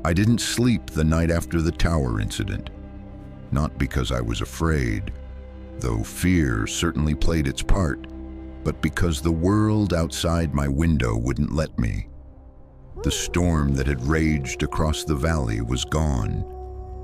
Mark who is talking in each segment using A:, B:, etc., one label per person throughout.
A: I didn't sleep the night after the tower incident. Not because I was afraid, though fear certainly played its part, but because the world outside my window wouldn't let me. The storm that had raged across the valley was gone,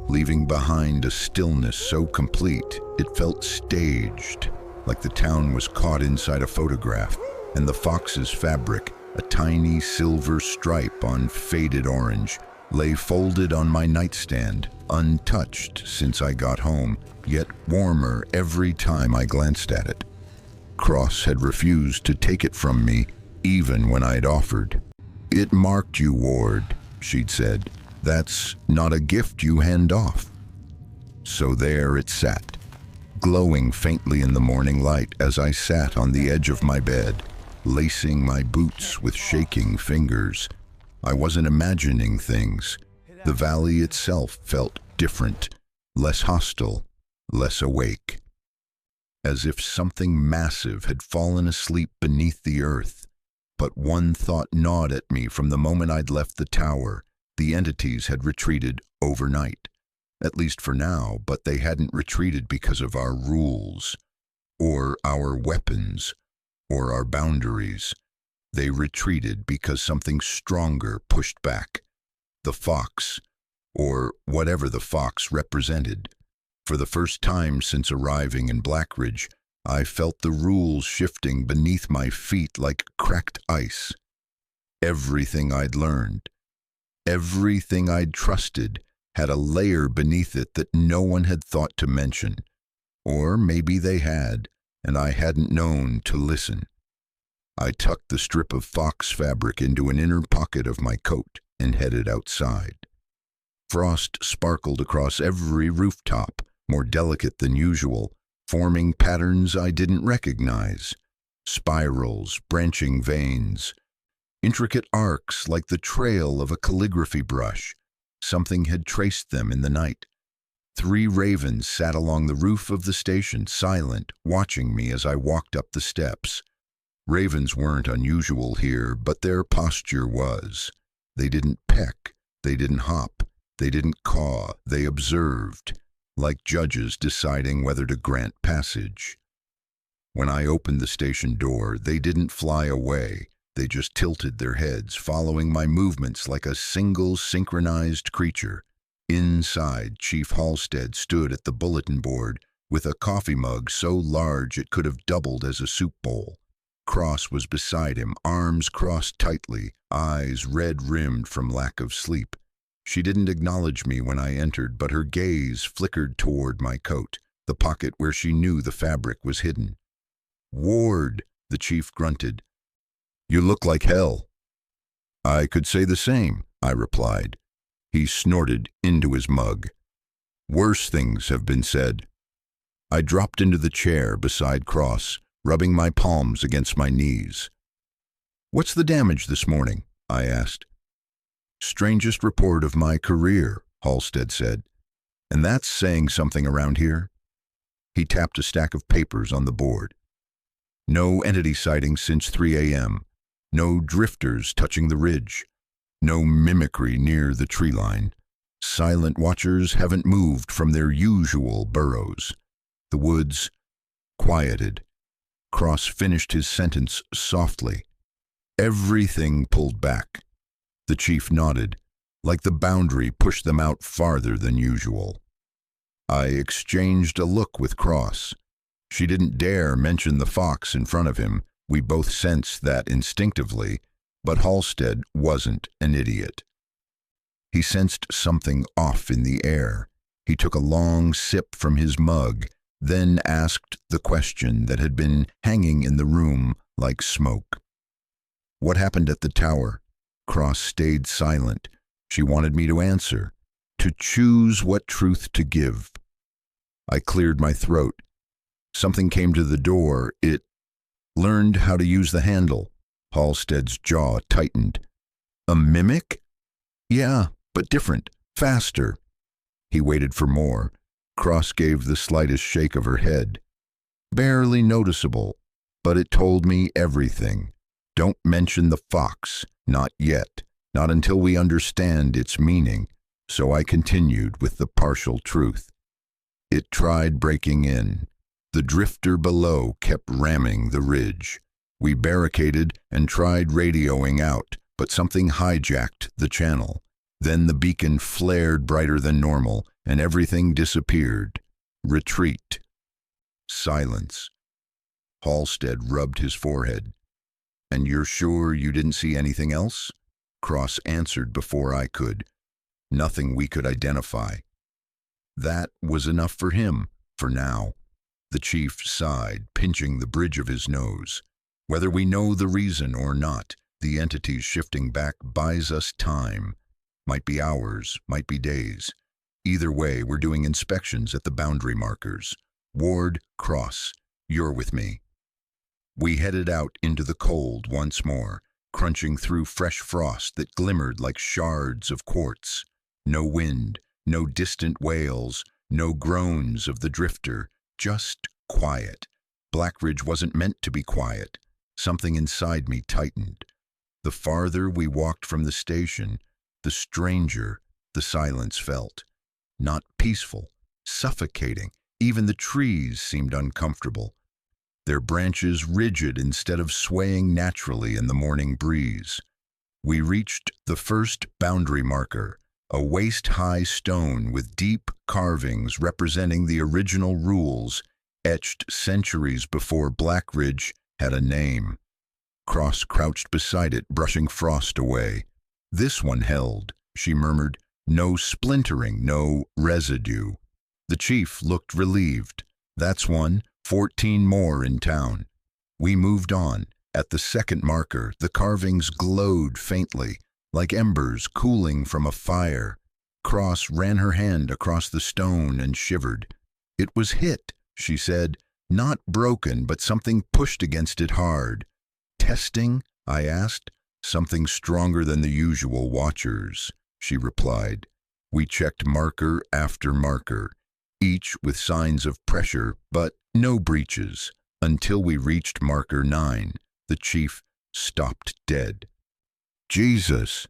A: leaving behind a stillness so complete it felt staged, like the town was caught inside a photograph, and the fox's fabric, a tiny silver stripe on faded orange, lay folded on my nightstand, untouched since I got home, yet warmer every time I glanced at it. Cross had refused to take it from me, even when I'd offered. "It marked you, Ward," she'd said. "That's not a gift you hand off." So there it sat, glowing faintly in the morning light as I sat on the edge of my bed, lacing my boots with shaking fingers. I wasn't imagining things. The valley itself felt different, less hostile, less awake. As if something massive had fallen asleep beneath the earth. But one thought gnawed at me from the moment I'd left the tower. The entities had retreated overnight. At least for now, but they hadn't retreated because of our rules, or our weapons, or our boundaries. They retreated because something stronger pushed back. The fox, or whatever the fox represented. For the first time since arriving in Blackridge, I felt the rules shifting beneath my feet like cracked ice. Everything I'd learned, everything I'd trusted, had a layer beneath it that no one had thought to mention. Or maybe they had, and I hadn't known to listen. I tucked the strip of fox fabric into an inner pocket of my coat and headed outside. Frost sparkled across every rooftop, more delicate than usual, forming patterns I didn't recognize. Spirals, branching veins, intricate arcs like the trail of a calligraphy brush. Something had traced them in the night. 3 ravens sat along the roof of the station, silent, watching me as I walked up the steps. Ravens weren't unusual here, but their posture was. They didn't peck, they didn't hop, they didn't caw, they observed, like judges deciding whether to grant passage. When I opened the station door, they didn't fly away. They just tilted their heads, following my movements like a single synchronized creature. Inside, Chief Halstead stood at the bulletin board with a coffee mug so large it could have doubled as a soup bowl. Cross was beside him, arms crossed tightly, eyes red-rimmed from lack of sleep. She didn't acknowledge me when I entered, but her gaze flickered toward my coat, the pocket where she knew the fabric was hidden. "Ward," the chief grunted. "You look like hell." "I could say the same," I replied. He snorted into his mug. "Worse things have been said." I dropped into the chair beside Cross, rubbing my palms against my knees. "What's the damage this morning?" I asked. "Strangest report of my career," Halstead said. "And that's saying something around here." He tapped a stack of papers on the board. "No entity sightings since 3 a.m. No drifters touching the ridge. No mimicry near the tree line. Silent watchers haven't moved from their usual burrows. The woods quieted." Cross finished his sentence softly. "Everything pulled back." The chief nodded, like the boundary pushed them out farther than usual. I exchanged a look with Cross. She didn't dare mention the fox in front of him. We both sensed that instinctively, but Halstead wasn't an idiot. He sensed something off in the air. He took a long sip from his mug, then asked the question that had been hanging in the room like smoke. "What happened at the tower?" Cross stayed silent. She wanted me to answer, to choose what truth to give. I cleared my throat. Something came to the door. It learned how to use the handle. Halstead's jaw tightened. "A mimic?" "Yeah, but different, faster." He waited for more. Cross gave the slightest shake of her head. "Barely noticeable, but it told me everything. Don't mention the fox, not yet. not until we understand its meaning, so I continued with the partial truth. It tried breaking in. The drifter below kept ramming the ridge. We barricaded and tried radioing out, but something hijacked the channel. Then the beacon flared brighter than normal, and everything disappeared. Retreat. Silence. Halstead rubbed his forehead. "And you're sure you didn't see anything else?" Cross answered before I could. "Nothing we could identify." That was enough for him, for now. The chief sighed, pinching the bridge of his nose. Whether we know the reason or not, the entities shifting back buys us time. Might be hours, might be days. Either way, we're doing inspections at the boundary markers. Ward, Cross, you're with me. We headed out into the cold once more, crunching through fresh frost that glimmered like shards of quartz. No wind, no distant wails, no groans of the drifter, just quiet. Blackridge wasn't meant to be quiet. Something inside me tightened. The farther we walked from the station, the stranger the silence felt. Not peaceful, suffocating. Even the trees seemed uncomfortable, their branches rigid instead of swaying naturally in the morning breeze. We reached the first boundary marker, a waist-high stone with deep carvings representing the original rules etched centuries before Blackridge had a name. Cross crouched beside it, brushing frost away. "This one held," she murmured. "No splintering, no residue." The chief looked relieved. "That's one, 14 more in town." We moved on. At the second marker, the carvings glowed faintly, like embers cooling from a fire. Cross ran her hand across the stone and shivered. "It was hit," she said. "Not broken, but something pushed against it hard." "Testing?" I asked. "Something stronger than the usual watchers," she replied. We checked marker after marker, each with signs of pressure, but no breaches, until we reached marker 9. The chief stopped dead. "Jesus!"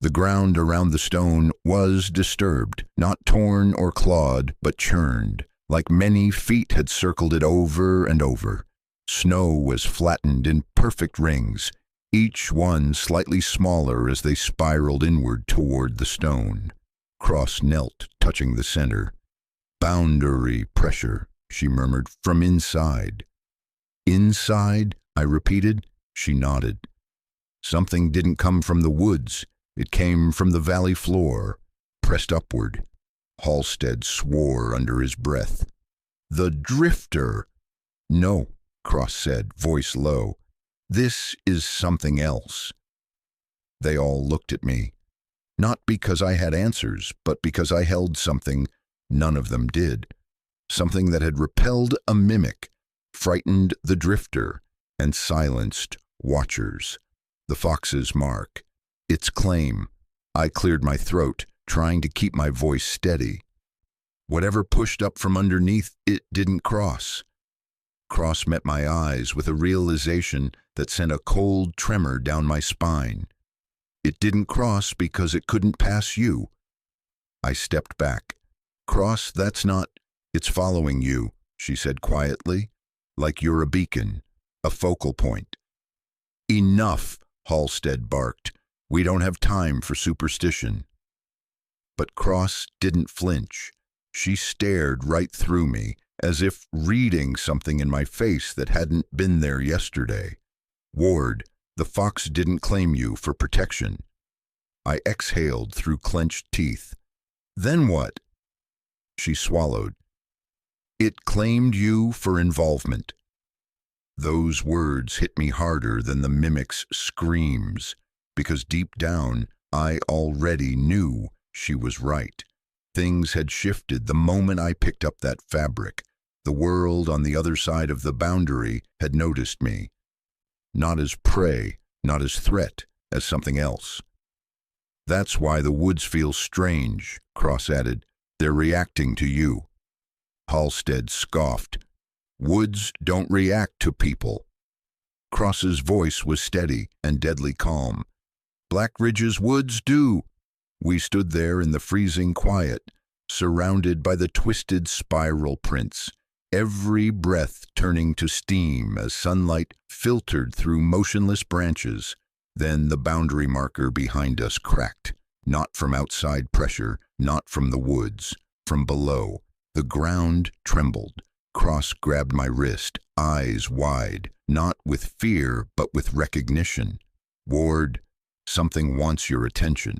A: The ground around the stone was disturbed, not torn or clawed, but churned, like many feet had circled it over and over. Snow was flattened in perfect rings, each one slightly smaller as they spiraled inward toward the stone. Cross knelt, touching the center. "Boundary pressure," she murmured, "from inside." "Inside?" I repeated. She nodded. "Something didn't come from the woods. It came from the valley floor, pressed upward." Halstead swore under his breath. "The drifter!" "No," Cross said, voice low. "This is something else." They all looked at me, not because I had answers, but because I held something none of them did. Something that had repelled a mimic, frightened the drifter, and silenced watchers. The fox's mark. Its claim. I cleared my throat, trying to keep my voice steady. Whatever pushed up from underneath, it didn't cross. Cross met my eyes with a realization that sent a cold tremor down my spine. "It didn't cross because it couldn't pass you." I stepped back. "Cross, that's not—" "It's following you," she said quietly, "like you're a beacon, a focal point." "Enough," Halstead barked. "We don't have time for superstition." But Cross didn't flinch. She stared right through me, as if reading something in my face that hadn't been there yesterday. "Ward, the fox didn't claim you for protection." I exhaled through clenched teeth. "Then what?" She swallowed. "It claimed you for involvement." Those words hit me harder than the mimic's screams, because deep down I already knew she was right. Things had shifted the moment I picked up that fabric. The world on the other side of the boundary had noticed me. Not as prey, not as threat, as something else. "That's why the woods feel strange," Cross added. "They're reacting to you." Halstead scoffed. "Woods don't react to people." Cross's voice was steady and deadly calm. Blackridge's woods do. We stood there in the freezing quiet, surrounded by the twisted spiral prints, every breath turning to steam as sunlight filtered through motionless branches. Then the boundary marker behind us cracked, not from outside pressure, not from the woods, from below. The ground trembled. Cross grabbed my wrist, eyes wide, not with fear, but with recognition. Ward, something wants your attention.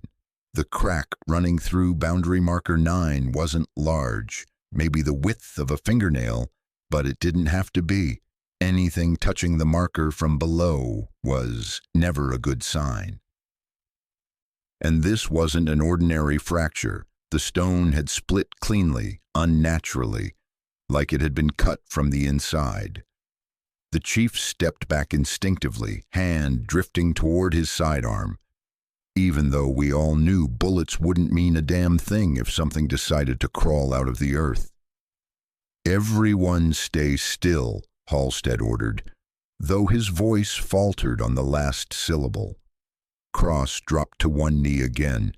A: The crack running through boundary marker 9 wasn't large, maybe the width of a fingernail, but it didn't have to be. Anything touching the marker from below was never a good sign. And this wasn't an ordinary fracture. The stone had split cleanly, unnaturally, like it had been cut from the inside. The chief stepped back instinctively, hand drifting toward his sidearm, even though we all knew bullets wouldn't mean a damn thing if something decided to crawl out of the earth. "Everyone stay still," Halstead ordered, though his voice faltered on the last syllable. Cross dropped to one knee again,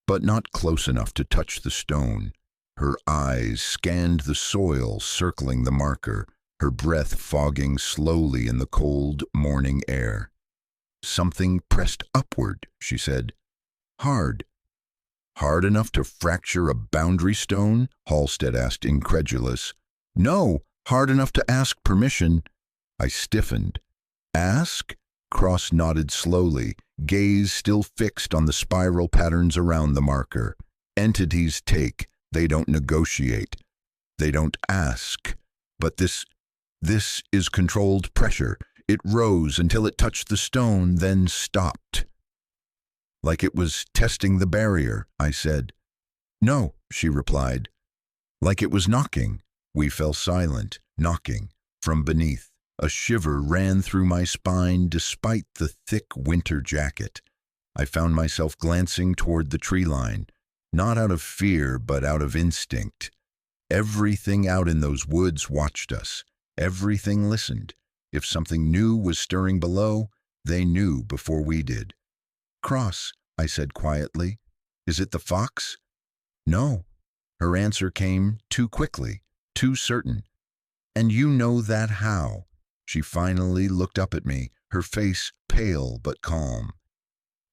A: but not close enough to touch the stone. Her eyes scanned the soil circling the marker, her breath fogging slowly in the cold morning air. "Something pressed upward," she said. "Hard." "Hard enough to fracture a boundary stone?" Halstead asked, incredulous. "No, hard enough to ask permission." I stiffened. "Ask?" Cross nodded slowly, gaze still fixed on the spiral patterns around the marker. "Entities take. They don't negotiate. They don't ask. But this is controlled pressure. It rose until it touched the stone, then stopped." "Like it was testing the barrier," I said. "No," she replied. "Like it was knocking." We fell silent, knocking, from beneath. A shiver ran through my spine despite the thick winter jacket. I found myself glancing toward the tree line, not out of fear but out of instinct. Everything out in those woods watched us. Everything listened. If something new was stirring below, they knew before we did. "Cross," I said quietly. "Is it the fox?" "No." Her answer came too quickly, too certain. "And you know that how?" She finally looked up at me, her face pale but calm.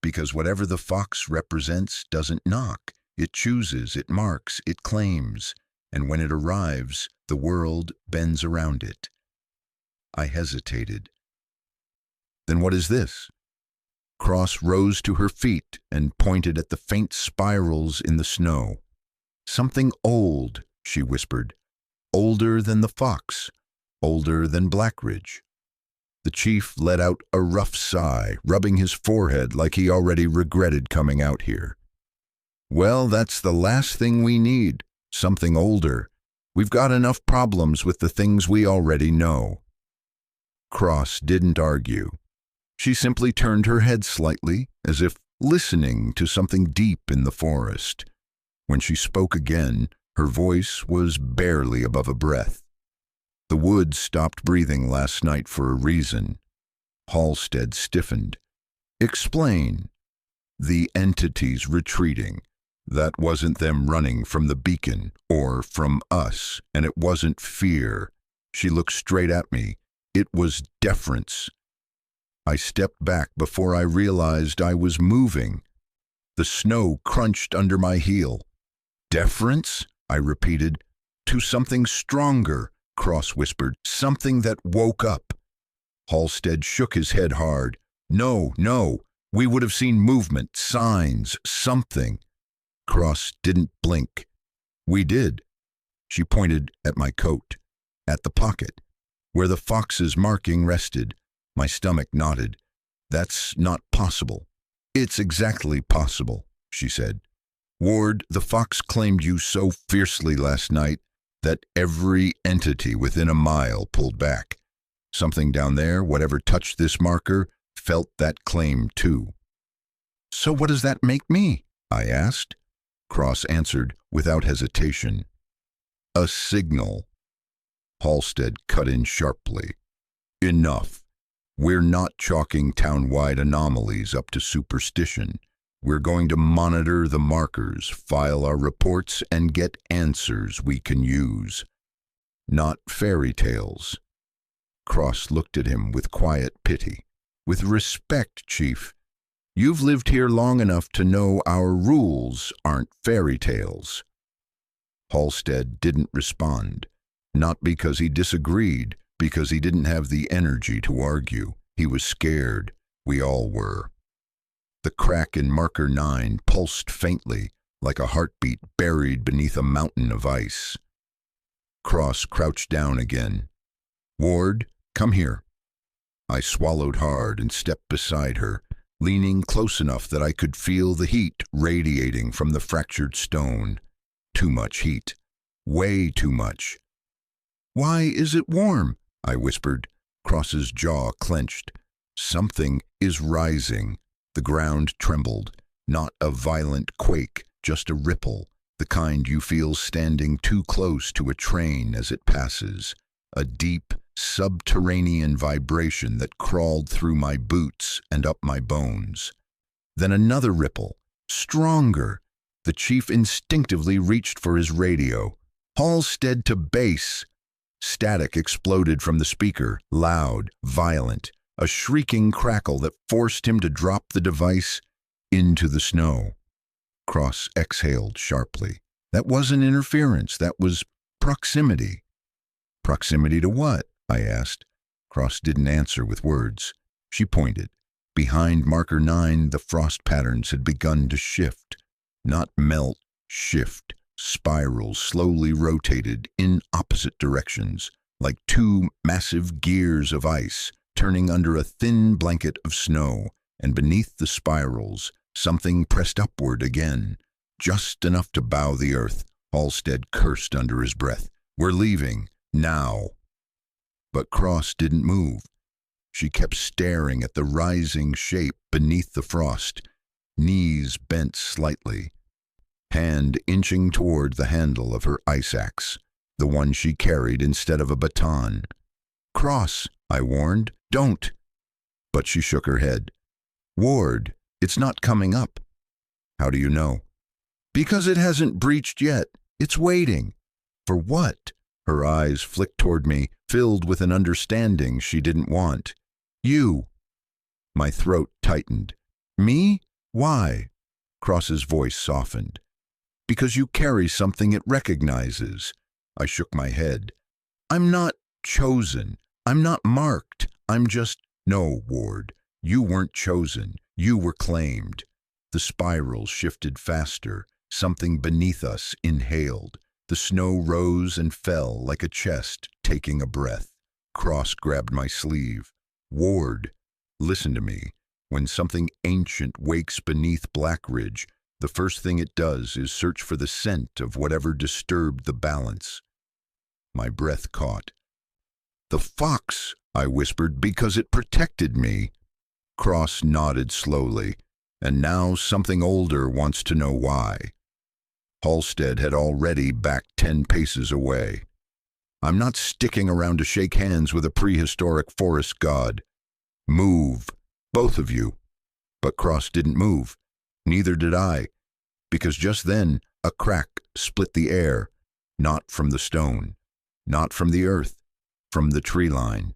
A: "Because whatever the fox represents doesn't knock. It chooses, it marks, it claims. And when it arrives, the world bends around it." I hesitated. "Then what is this?" Cross rose to her feet and pointed at the faint spirals in the snow. "Something old," she whispered. "Older than the fox. Older than Blackridge." The chief let out a rough sigh, rubbing his forehead like he already regretted coming out here. "Well, that's the last thing we need. Something older. We've got enough problems with the things we already know." Cross didn't argue. She simply turned her head slightly, as if listening to something deep in the forest. When she spoke again, her voice was barely above a breath. "The woods stopped breathing last night for a reason." Halstead stiffened. "Explain." "The entities retreating. That wasn't them running from the beacon, or from us, and it wasn't fear." She looked straight at me. "It was deference." I stepped back before I realized I was moving. The snow crunched under my heel. "Deference?" I repeated. "To something stronger," Cross whispered. "Something that woke up." Halstead shook his head hard. No. We would have seen movement, signs, something." Cross didn't blink. "We did." She pointed at my coat, at the pocket, where the fox's marking rested. My stomach nodded. "That's not possible." "It's exactly possible," she said. "Ward, the fox claimed you so fiercely last night that every entity within a mile pulled back. Something down there, whatever touched this marker, felt that claim too." "So what does that make me?" I asked. Cross answered without hesitation. "A signal." Halstead cut in sharply. "Enough. We're not chalking town-wide anomalies up to superstition. We're going to monitor the markers, file our reports, and get answers we can use. Not fairy tales. Cross looked at him with quiet pity. With respect, Chief. You've lived here long enough to know our rules aren't fairy tales. Halstead didn't respond. Not because he disagreed, because he didn't have the energy to argue. He was scared. We all were. The crack in marker 9 pulsed faintly, like a heartbeat buried beneath a mountain of ice. Cross crouched down again. Ward, come here. I swallowed hard and stepped beside her, leaning close enough that I could feel the heat radiating from the fractured stone. Too much heat. Way too much. Why is it warm? I whispered. Cross's jaw clenched. Something is rising. The ground trembled. Not a violent quake, just a ripple, the kind you feel standing too close to a train as it passes. A deep, subterranean vibration that crawled through my boots and up my bones. Then another ripple, stronger. The chief instinctively reached for his radio. Halstead to base. Static exploded from the speaker, loud, violent, a shrieking crackle that forced him to drop the device into the snow. Cross exhaled sharply. That wasn't interference, that was proximity. Proximity to what? I asked. Cross didn't answer with words. She pointed. Behind marker 9, the frost patterns had begun to shift. Not melt, shift. Spirals slowly rotated in opposite directions, like two massive gears of ice turning under a thin blanket of snow, and beneath the spirals, something pressed upward again, just enough to bow the earth. Halstead cursed under his breath. We're leaving, now. But Cross didn't move. She kept staring at the rising shape beneath the frost, knees bent slightly, hand inching toward the handle of her ice axe, the one she carried instead of a baton. Cross, I warned, don't. But she shook her head. Ward, it's not coming up. How do you know? Because it hasn't breached yet. It's waiting. For what? Her eyes flicked toward me, filled with an understanding she didn't want. You. My throat tightened. Me? Why? Cross's voice softened. Because you carry something it recognizes. I shook my head. I'm not chosen. I'm not marked. I'm just... No, Ward. You weren't chosen. You were claimed. The spiral shifted faster. Something beneath us inhaled. The snow rose and fell like a chest taking a breath. Cross grabbed my sleeve. Ward, listen to me. When something ancient wakes beneath Blackridge, the first thing it does is search for the scent of whatever disturbed the balance. My breath caught. The fox, I whispered, because it protected me. Cross nodded slowly, and now something older wants to know why. Halstead had already backed 10 paces away. I'm not sticking around to shake hands with a prehistoric forest god. Move, both of you. But Cross didn't move. Neither did I, because just then a crack split the air, not from the stone, not from the earth, from the tree line.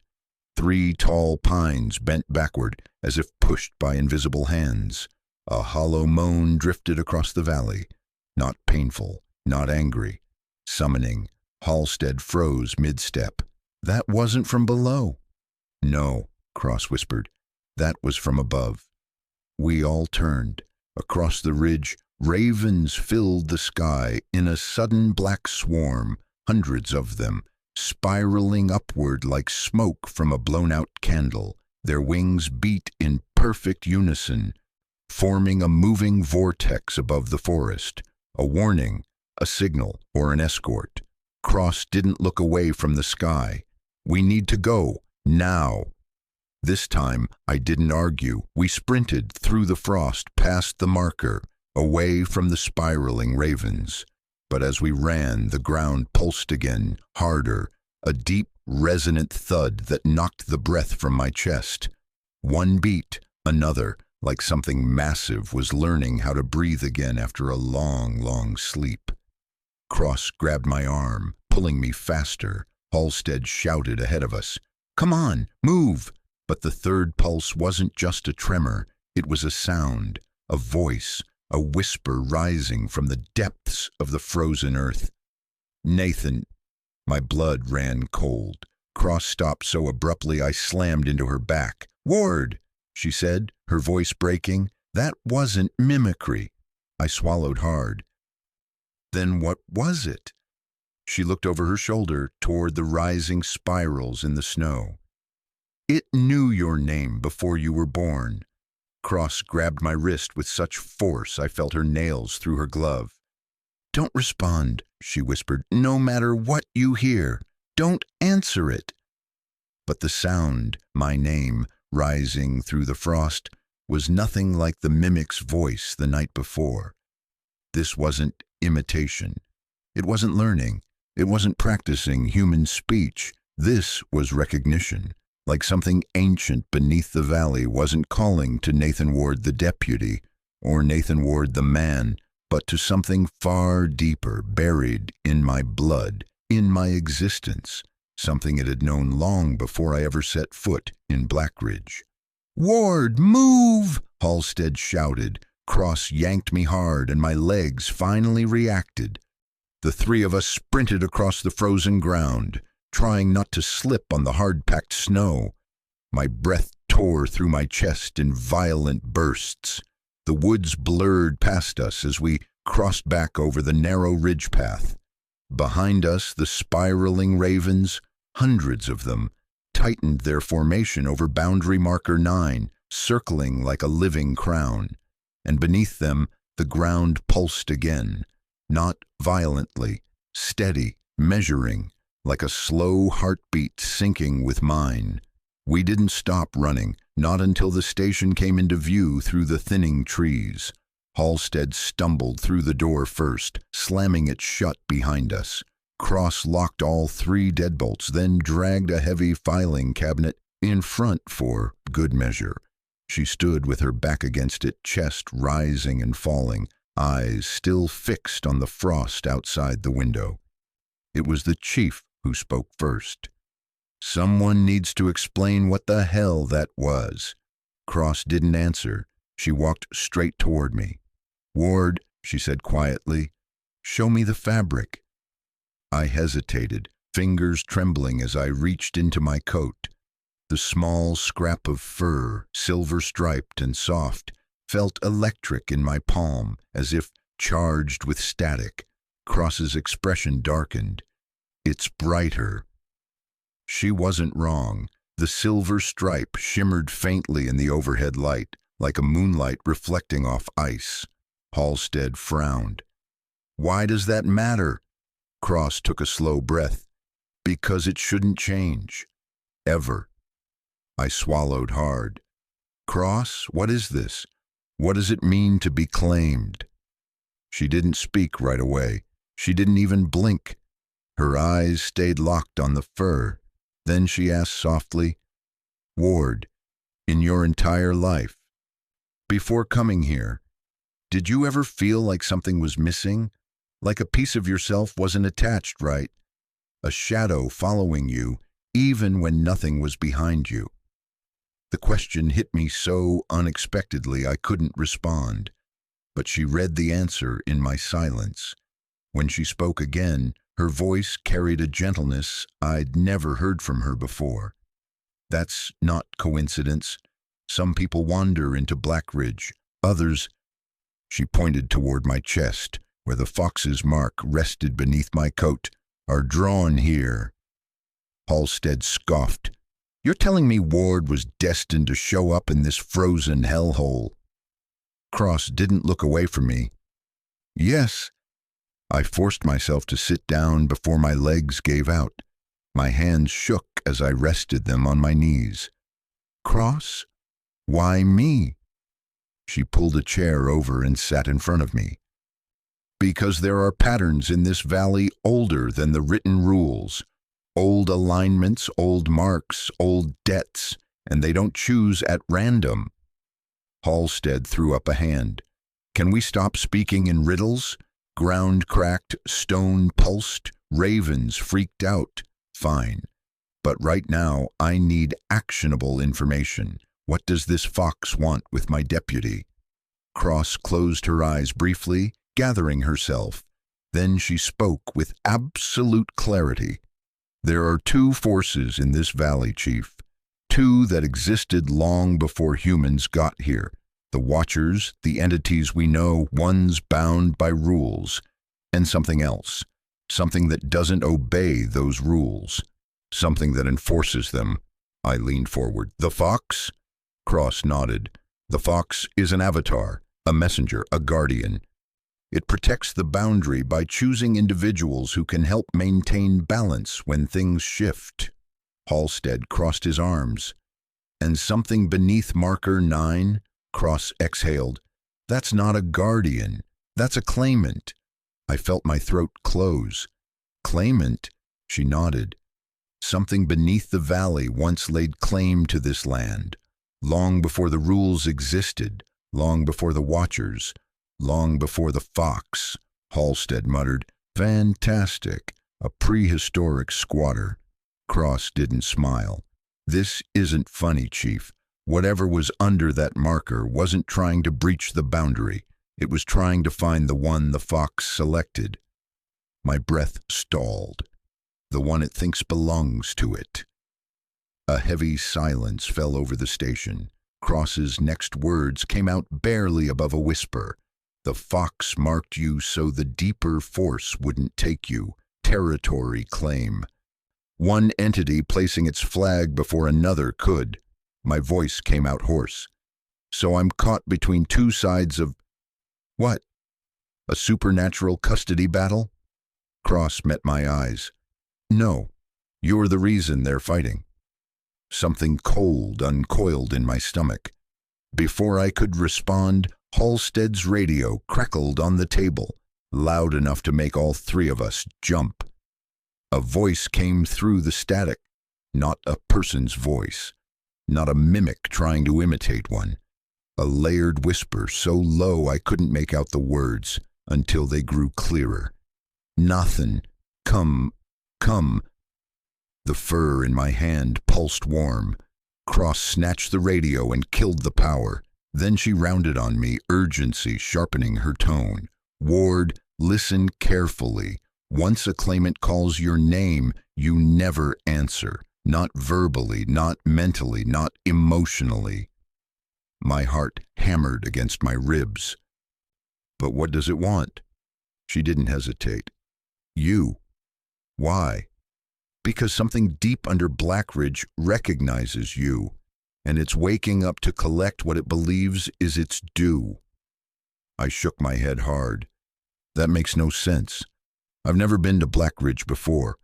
A: 3 tall pines bent backward as if pushed by invisible hands. A hollow moan drifted across the valley, not painful, not angry, summoning. Halstead froze mid-step. That wasn't from below. No, Cross whispered. That was from above. We all turned. Across the ridge, ravens filled the sky in a sudden black swarm, hundreds of them, spiraling upward like smoke from a blown-out candle. Their wings beat in perfect unison, forming a moving vortex above the forest. A warning, a signal, or an escort. Cross didn't look away from the sky. We need to go, now. This time, I didn't argue. We sprinted through the frost past the marker, away from the spiraling ravens. But as we ran, the ground pulsed again, harder, a deep, resonant thud that knocked the breath from my chest. One beat, another, like something massive was learning how to breathe again after a long, long sleep. Cross grabbed my arm, pulling me faster. Halstead shouted ahead of us, "Come on, move!" But the third pulse wasn't just a tremor, it was a sound, a voice, a whisper rising from the depths of the frozen earth. "Nathan." My blood ran cold. Cross stopped so abruptly I slammed into her back. "Ward," she said, her voice breaking. "That wasn't mimicry." I swallowed hard. "Then what was it?" She looked over her shoulder toward the rising spirals in the snow. "It knew your name before you were born." Cross grabbed my wrist with such force I felt her nails through her glove. "Don't respond," she whispered. "No matter what you hear, don't answer it." But the sound, my name, rising through the frost, was nothing like the mimic's voice the night before. This wasn't imitation. It wasn't learning. It wasn't practicing human speech. This was recognition, like something ancient beneath the valley wasn't calling to Nathan Ward the deputy, or Nathan Ward the man, but to something far deeper, buried in my blood, in my existence, something it had known long before I ever set foot in Blackridge. "Ward, move!" Halstead shouted. Cross yanked me hard, and my legs finally reacted. The three of us sprinted across the frozen ground, trying not to slip on the hard-packed snow. My breath tore through my chest in violent bursts. The woods blurred past us as we crossed back over the narrow ridge path. Behind us, the spiraling ravens, hundreds of them, tightened their formation over boundary marker 9, circling like a living crown. And beneath them, the ground pulsed again, not violently, steady, measuring, like a slow heartbeat syncing with mine. We didn't stop running, not until the station came into view through the thinning trees. Halstead stumbled through the door first, slamming it shut behind us. Cross locked all 3 deadbolts, then dragged a heavy filing cabinet in front for good measure. She stood with her back against it, chest rising and falling, eyes still fixed on the frost outside the window. It was the chief who spoke first. "Someone needs to explain what the hell that was." Cross didn't answer. She walked straight toward me. "Ward," she said quietly, "show me the fabric." I hesitated, fingers trembling as I reached into my coat. The small scrap of fur, silver-striped and soft, felt electric in my palm, as if charged with static. Cross's expression darkened. "It's brighter." She wasn't wrong. The silver stripe shimmered faintly in the overhead light, like a moonlight reflecting off ice. Halstead frowned. "Why does that matter?" Cross took a slow breath. "Because it shouldn't change. Ever." I swallowed hard. "Cross, what is this? What does it mean to be claimed?" She didn't speak right away. She didn't even blink. Her eyes stayed locked on the fur. Then she asked softly, "Ward, in your entire life, before coming here, did you ever feel like something was missing? Like a piece of yourself wasn't attached right? A shadow following you, even when nothing was behind you?" The question hit me so unexpectedly I couldn't respond, but she read the answer in my silence. When she spoke again, her voice carried a gentleness I'd never heard from her before. "That's not coincidence. Some people wander into Blackridge. Others—" She pointed toward my chest, where the fox's mark rested beneath my coat, "are drawn here." Halstead scoffed. "You're telling me Ward was destined to show up in this frozen hellhole?" Cross didn't look away from me. "Yes." I forced myself to sit down before my legs gave out. My hands shook as I rested them on my knees. "Cross? Why me?" She pulled a chair over and sat in front of me. "Because there are patterns in this valley older than the written rules. Old alignments, old marks, old debts. and they don't choose at random. Halstead threw up a hand. Can we stop speaking in riddles? Ground cracked, stone pulsed, ravens freaked out. Fine. But right now, I need actionable information. What does this fox want with my deputy? Cross closed her eyes briefly, gathering herself. Then she spoke with absolute clarity. There are two forces in this valley, Chief. Two that existed long before humans got here. The Watchers, the entities we know, one's bound by rules, and something else. Something that doesn't obey those rules. Something that enforces them. I leaned forward. The fox? Cross nodded. The fox is an avatar, a messenger, a guardian. It protects the boundary by choosing individuals who can help maintain balance when things shift. Halstead crossed his arms. And something beneath marker 9? Cross exhaled. That's not a guardian. That's a claimant. I felt my throat close. Claimant? She nodded. Something beneath the valley once laid claim to this land. Long before the rules existed. Long before the Watchers. Long before the fox. Halstead muttered, Fantastic. A prehistoric squatter. Cross didn't smile. This isn't funny, Chief. Whatever was under that marker wasn't trying to breach the boundary. It was trying to find the one the fox selected. My breath stalled. The one it thinks belongs to it. A heavy silence fell over the station. Cross's next words came out barely above a whisper. The fox marked you so the deeper force wouldn't take you. Territory claim. One entity placing its flag before another could. My voice came out hoarse. So I'm caught between two sides of... What? A supernatural custody battle? Cross met my eyes. No, you're the reason they're fighting. Something cold uncoiled in my stomach. Before I could respond, Halstead's radio crackled on the table, loud enough to make all three of us jump. A voice came through the static, not a person's voice. Not a mimic trying to imitate one. A layered whisper so low I couldn't make out the words until they grew clearer. Nothing. Come. The fur in my hand pulsed warm. Cross snatched the radio and killed the power. Then she rounded on me, urgency sharpening her tone. Ward, listen carefully. Once a claimant calls your name, you never answer. Not verbally, not mentally, not emotionally. My heart hammered against my ribs. But what does it want? She didn't hesitate. You. Why? Because something deep under Blackridge recognizes you, and it's waking up to collect what it believes is its due. I shook my head hard. That makes no sense. I've never been to Blackridge before.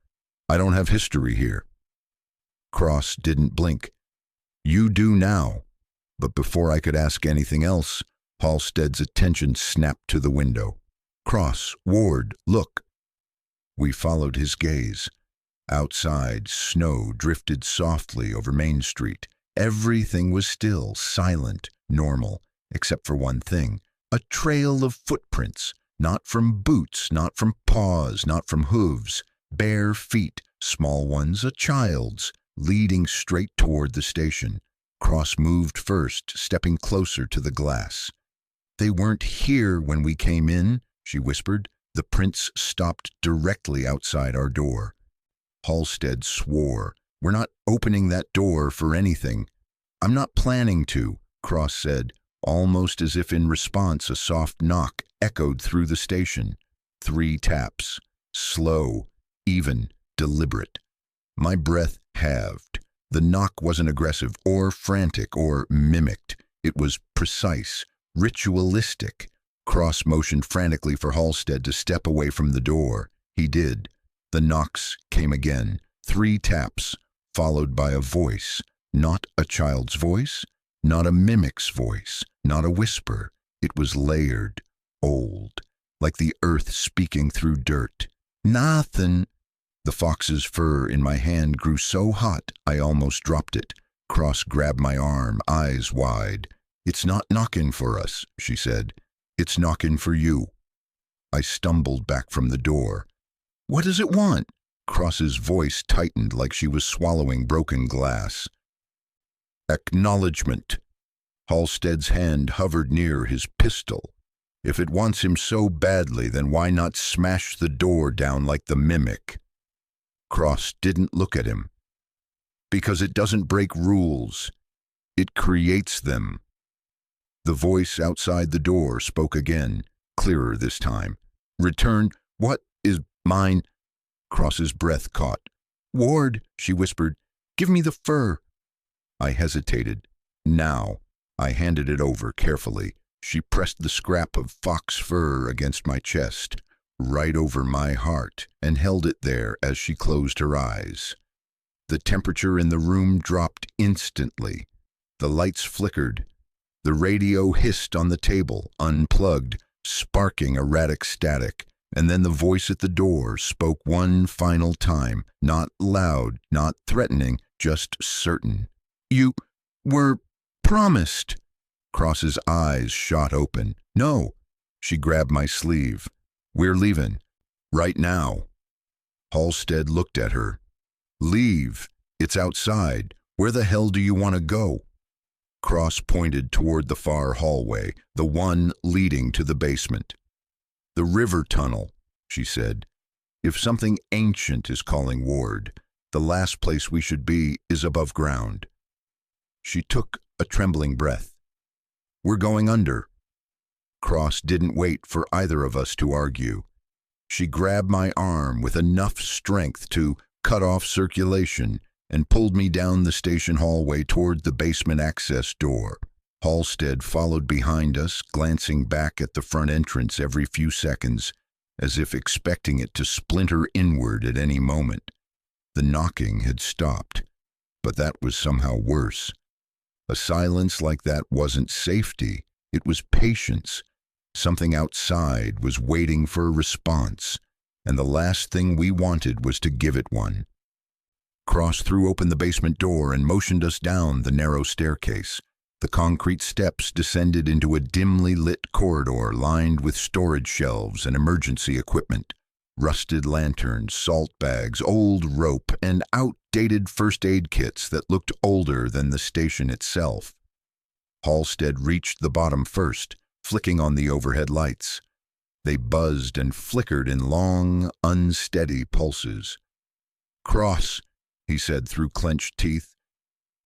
A: I don't have history here. Cross didn't blink. You do now. But before I could ask anything else, Halstead's attention snapped to the window. Cross, Ward, look. We followed his gaze. Outside, snow drifted softly over Main Street. Everything was still, silent, normal, except for one thing. A trail of footprints, not from boots, not from paws, not from hooves. Bare feet, small ones, a child's, leading straight toward the station. Cross moved first, stepping closer to the glass. They weren't here when we came in, she whispered. The prints stopped directly outside our door. Halstead swore. We're not opening that door for anything. I'm not planning to, Cross said, almost as if in response a soft knock echoed through the station. 3 taps. Slow, even, deliberate. My breath halved. The knock wasn't aggressive or frantic or mimicked. It was precise, ritualistic. Cross motioned frantically for Halstead to step away from the door. He did. The knocks came again. 3 taps, followed by a voice. Not a child's voice, not a mimic's voice, not a whisper. It was layered, old, like the earth speaking through dirt. Nothing. The fox's fur in my hand grew so hot I almost dropped it. Cross grabbed my arm, eyes wide. "It's not knocking for us," she said. "It's knocking for you." I stumbled back from the door. "What does it want?" Cross's voice tightened like she was swallowing broken glass. "Acknowledgement." Halstead's hand hovered near his pistol. If it wants him so badly, then why not smash the door down like the mimic? Cross didn't look at him. "Because it doesn't break rules. It creates them." The voice outside the door spoke again, clearer this time. "Return what is mine." Cross's breath caught. "Ward," she whispered, "give me the fur." I hesitated. "Now." I handed it over carefully. She pressed the scrap of fox fur against my chest, right over my heart, and held it there as she closed her eyes. The temperature in the room dropped instantly. The lights flickered. The radio hissed on the table, unplugged, sparking erratic static, and then the voice at the door spoke one final time, not loud, not threatening, just certain. "You were promised." Cross's eyes shot open. "No." She grabbed my sleeve. "We're leaving. Right now." Halstead looked at her. "Leave? It's outside. Where the hell do you want to go?" Cross pointed toward the far hallway, the one leading to the basement. "The river tunnel," she said. "If something ancient is calling Ward, the last place we should be is above ground." She took a trembling breath. "We're going under." Cross didn't wait for either of us to argue. She grabbed my arm with enough strength to cut off circulation and pulled me down the station hallway toward the basement access door. Halstead followed behind us, glancing back at the front entrance every few seconds, as if expecting it to splinter inward at any moment. The knocking had stopped, but that was somehow worse. A silence like that wasn't safety, it was patience. Something outside was waiting for a response, and the last thing we wanted was to give it one. Cross threw open the basement door and motioned us down the narrow staircase. The concrete steps descended into a dimly lit corridor lined with storage shelves and emergency equipment. Rusted lanterns, salt bags, old rope, and outdated first aid kits that looked older than the station itself. Halstead reached the bottom first, flicking on the overhead lights. They buzzed and flickered in long, unsteady pulses. "Cross," he said through clenched teeth,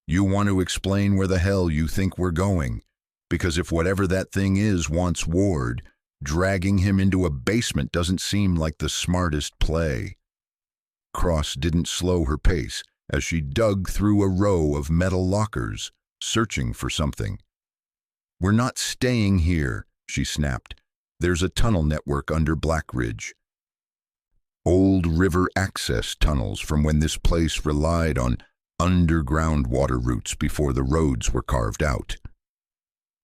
A: "you want to explain where the hell you think we're going, because if whatever that thing is wants Ward, dragging him into a basement doesn't seem like the smartest play." Cross didn't slow her pace as she dug through a row of metal lockers, searching for something. "We're not staying here," she snapped. "There's a tunnel network under Black Ridge. Old river access tunnels from when this place relied on underground water routes before the roads were carved out."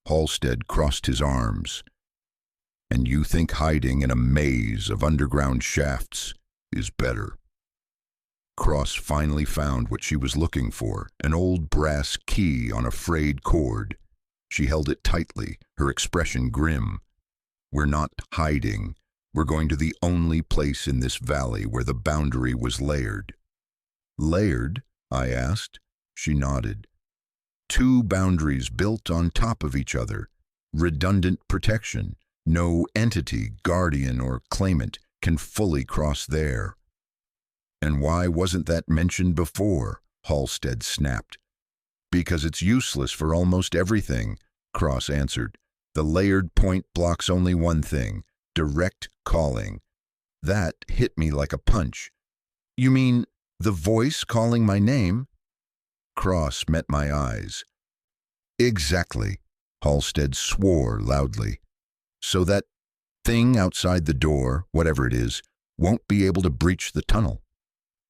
A: Halstead crossed his arms. "And you think hiding in a maze of underground shafts is better?" Cross finally found what she was looking for, an old brass key on a frayed cord. She held it tightly, her expression grim. "We're not hiding. We're going to the only place in this valley where the boundary was layered." "Layered?" I asked. She nodded. "Two boundaries built on top of each other. Redundant protection. No entity, guardian or claimant, can fully cross there." "And why wasn't that mentioned before?" Halstead snapped. "Because it's useless for almost everything," Cross answered. "The layered point blocks only one thing, direct calling. That hit me like a punch." "You mean the voice calling my name?" Cross met my eyes. "Exactly," Halstead swore loudly. "So that thing outside the door, whatever it is, won't be able to breach the tunnel."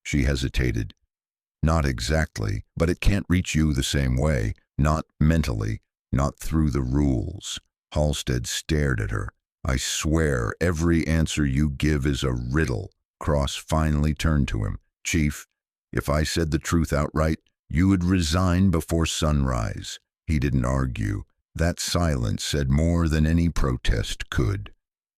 A: She hesitated. "Not exactly, but it can't reach you the same way. Not mentally, not through the rules." Halstead stared at her. "I swear every answer you give is a riddle." Cross finally turned to him. "Chief, if I said the truth outright, You would resign before sunrise. He didn't argue. That silence said more than any protest could.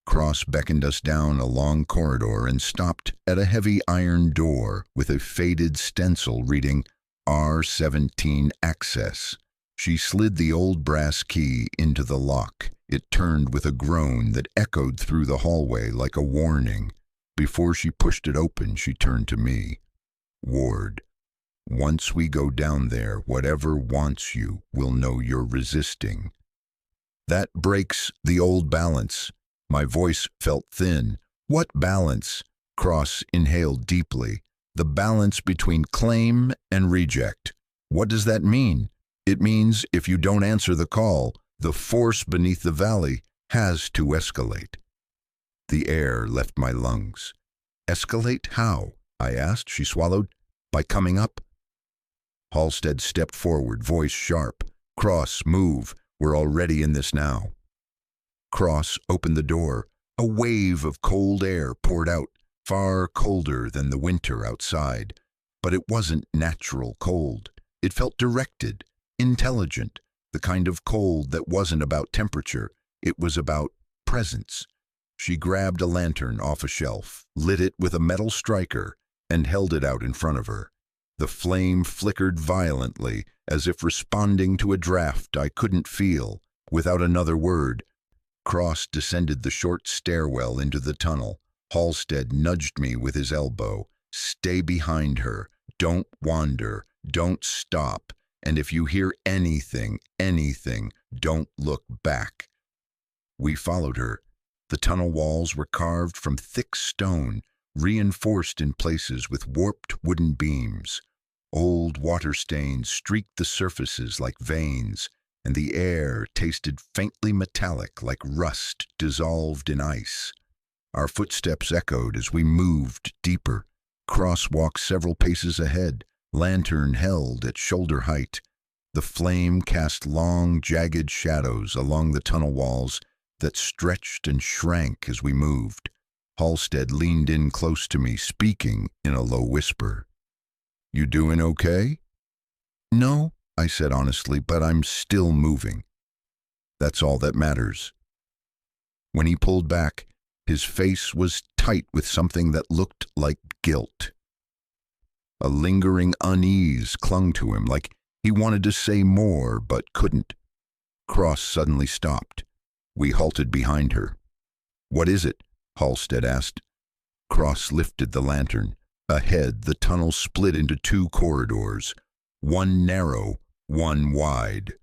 A: Cross beckoned us down a long corridor and stopped at a heavy iron door with a faded stencil reading R17 Access. She slid the old brass key into the lock. It turned with a groan that echoed through the hallway like a warning. Before she pushed it open, she turned to me. Ward, once we go down there, whatever wants you will know you're resisting. That breaks the old balance. My voice felt thin. What balance? Cross inhaled deeply. The balance between claim and reject. What does that mean? It means if you don't answer the call, the force beneath the valley has to escalate. The air left my lungs. Escalate how? I asked. She swallowed. By coming up? Halstead stepped forward, voice sharp. Cross, move. We're already in this now. Cross opened the door. A wave of cold air poured out, far colder than the winter outside. But it wasn't natural cold. It felt directed, intelligent, the kind of cold that wasn't about temperature. It was about presence. She grabbed a lantern off a shelf, lit it with a metal striker, and held it out in front of her. The flame flickered violently, as if responding to a draft I couldn't feel. Without another word, Cross descended the short stairwell into the tunnel. Halstead nudged me with his elbow. Stay behind her. Don't wander. Don't stop. And if you hear anything, don't look back. We followed her. The tunnel walls were carved from thick stone, reinforced in places with warped wooden beams. Old water stains streaked the surfaces like veins, and the air tasted faintly metallic like rust dissolved in ice. Our footsteps echoed as we moved deeper. Cross walked several paces ahead, lantern held at shoulder height. The flame cast long, jagged shadows along the tunnel walls that stretched and shrank as we moved. Halstead leaned in close to me, speaking in a low whisper. You doing okay? No, I said honestly, but I'm still moving. That's all that matters. When he pulled back, his face was tight with something that looked like guilt. A lingering unease clung to him, like he wanted to say more but couldn't. Cross suddenly stopped. We halted behind her. What is it? Halstead asked. Cross lifted the lantern. Ahead, the tunnel split into two corridors, one narrow, one wide.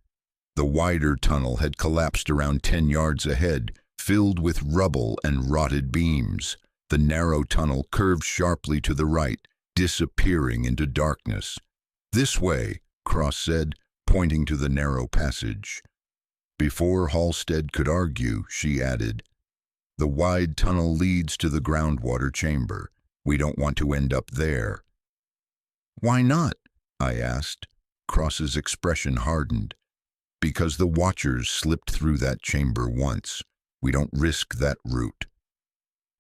A: The wider tunnel had collapsed around 10 yards ahead, filled with rubble and rotted beams. The narrow tunnel curved sharply to the right, disappearing into darkness. This way, Cross said, pointing to the narrow passage. Before Halstead could argue, she added, the wide tunnel leads to the groundwater chamber. We don't want to end up there. Why not? I asked. Cross's expression hardened. Because the Watchers slipped through that chamber once. We don't risk that route.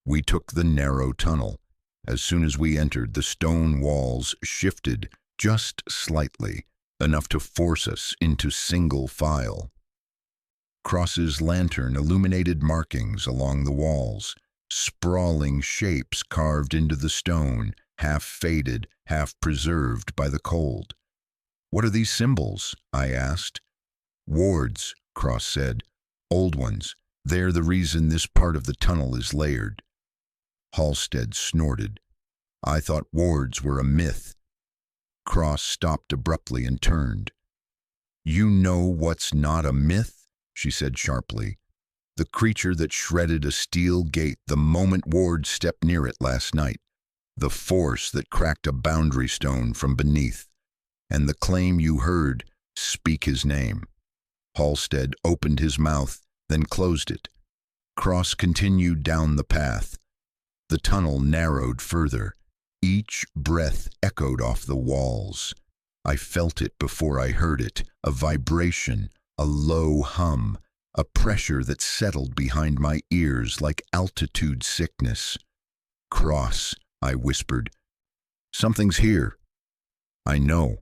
A: We took the narrow tunnel. As soon as we entered, the stone walls shifted just slightly, enough to force us into single file. Cross's lantern illuminated markings along the walls, sprawling shapes carved into the stone, half faded, half preserved by the cold. What are these symbols? I asked. Wards, Cross said. Old ones. They're the reason this part of the tunnel is layered. Halstead snorted. I thought wards were a myth. Cross stopped abruptly and turned. You know what's not a myth? She said sharply. The creature that shredded a steel gate the moment Ward stepped near it last night. The force that cracked a boundary stone from beneath. And the claim you heard, speak his name. Halstead opened his mouth, then closed it. Cross continued down the path. The tunnel narrowed further. Each breath echoed off the walls. I felt it before I heard it, a vibration, a low hum, a pressure that settled behind my ears like altitude sickness. Cross, I whispered. Something's here. I know.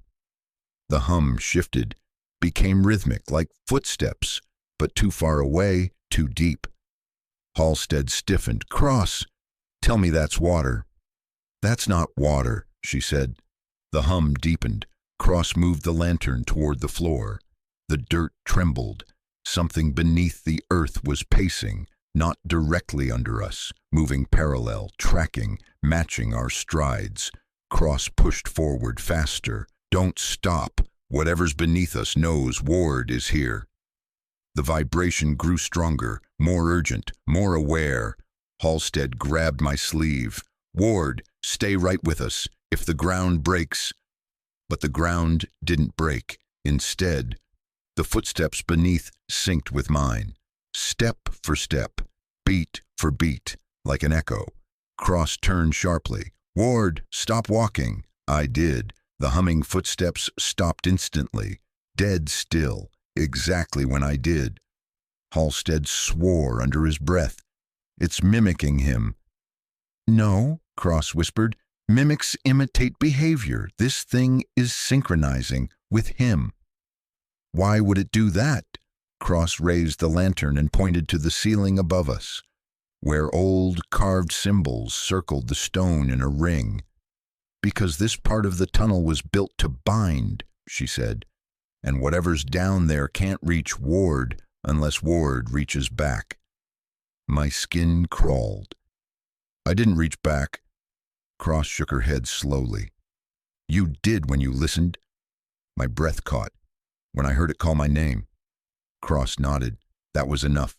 A: The hum shifted, became rhythmic like footsteps, but too far away, too deep. Halstead stiffened. Cross, tell me that's water. That's not water, she said. The hum deepened. Cross moved the lantern toward the floor. The dirt trembled. Something beneath the earth was pacing, not directly under us, moving parallel, tracking, matching our strides. Cross pushed forward faster. Don't stop. Whatever's beneath us knows Ward is here. The vibration grew stronger, more urgent, more aware. Halstead grabbed my sleeve. Ward, stay right with us. If the ground breaks. But the ground didn't break. Instead, the footsteps beneath synced with mine. Step for step, beat for beat, like an echo. Cross turned sharply. Ward, stop walking. I did. The humming footsteps stopped instantly, dead still, exactly when I did. Halstead swore under his breath. It's mimicking him. No, Cross whispered. Mimics imitate behavior. This thing is synchronizing with him. Why would it do that? Cross raised the lantern and pointed to the ceiling above us, where old carved symbols circled the stone in a ring. Because this part of the tunnel was built to bind, she said, and whatever's down there can't reach Ward unless Ward reaches back. My skin crawled. I didn't reach back. Cross shook her head slowly. You did when you listened. My breath caught when I heard it call my name. Cross nodded. That was enough.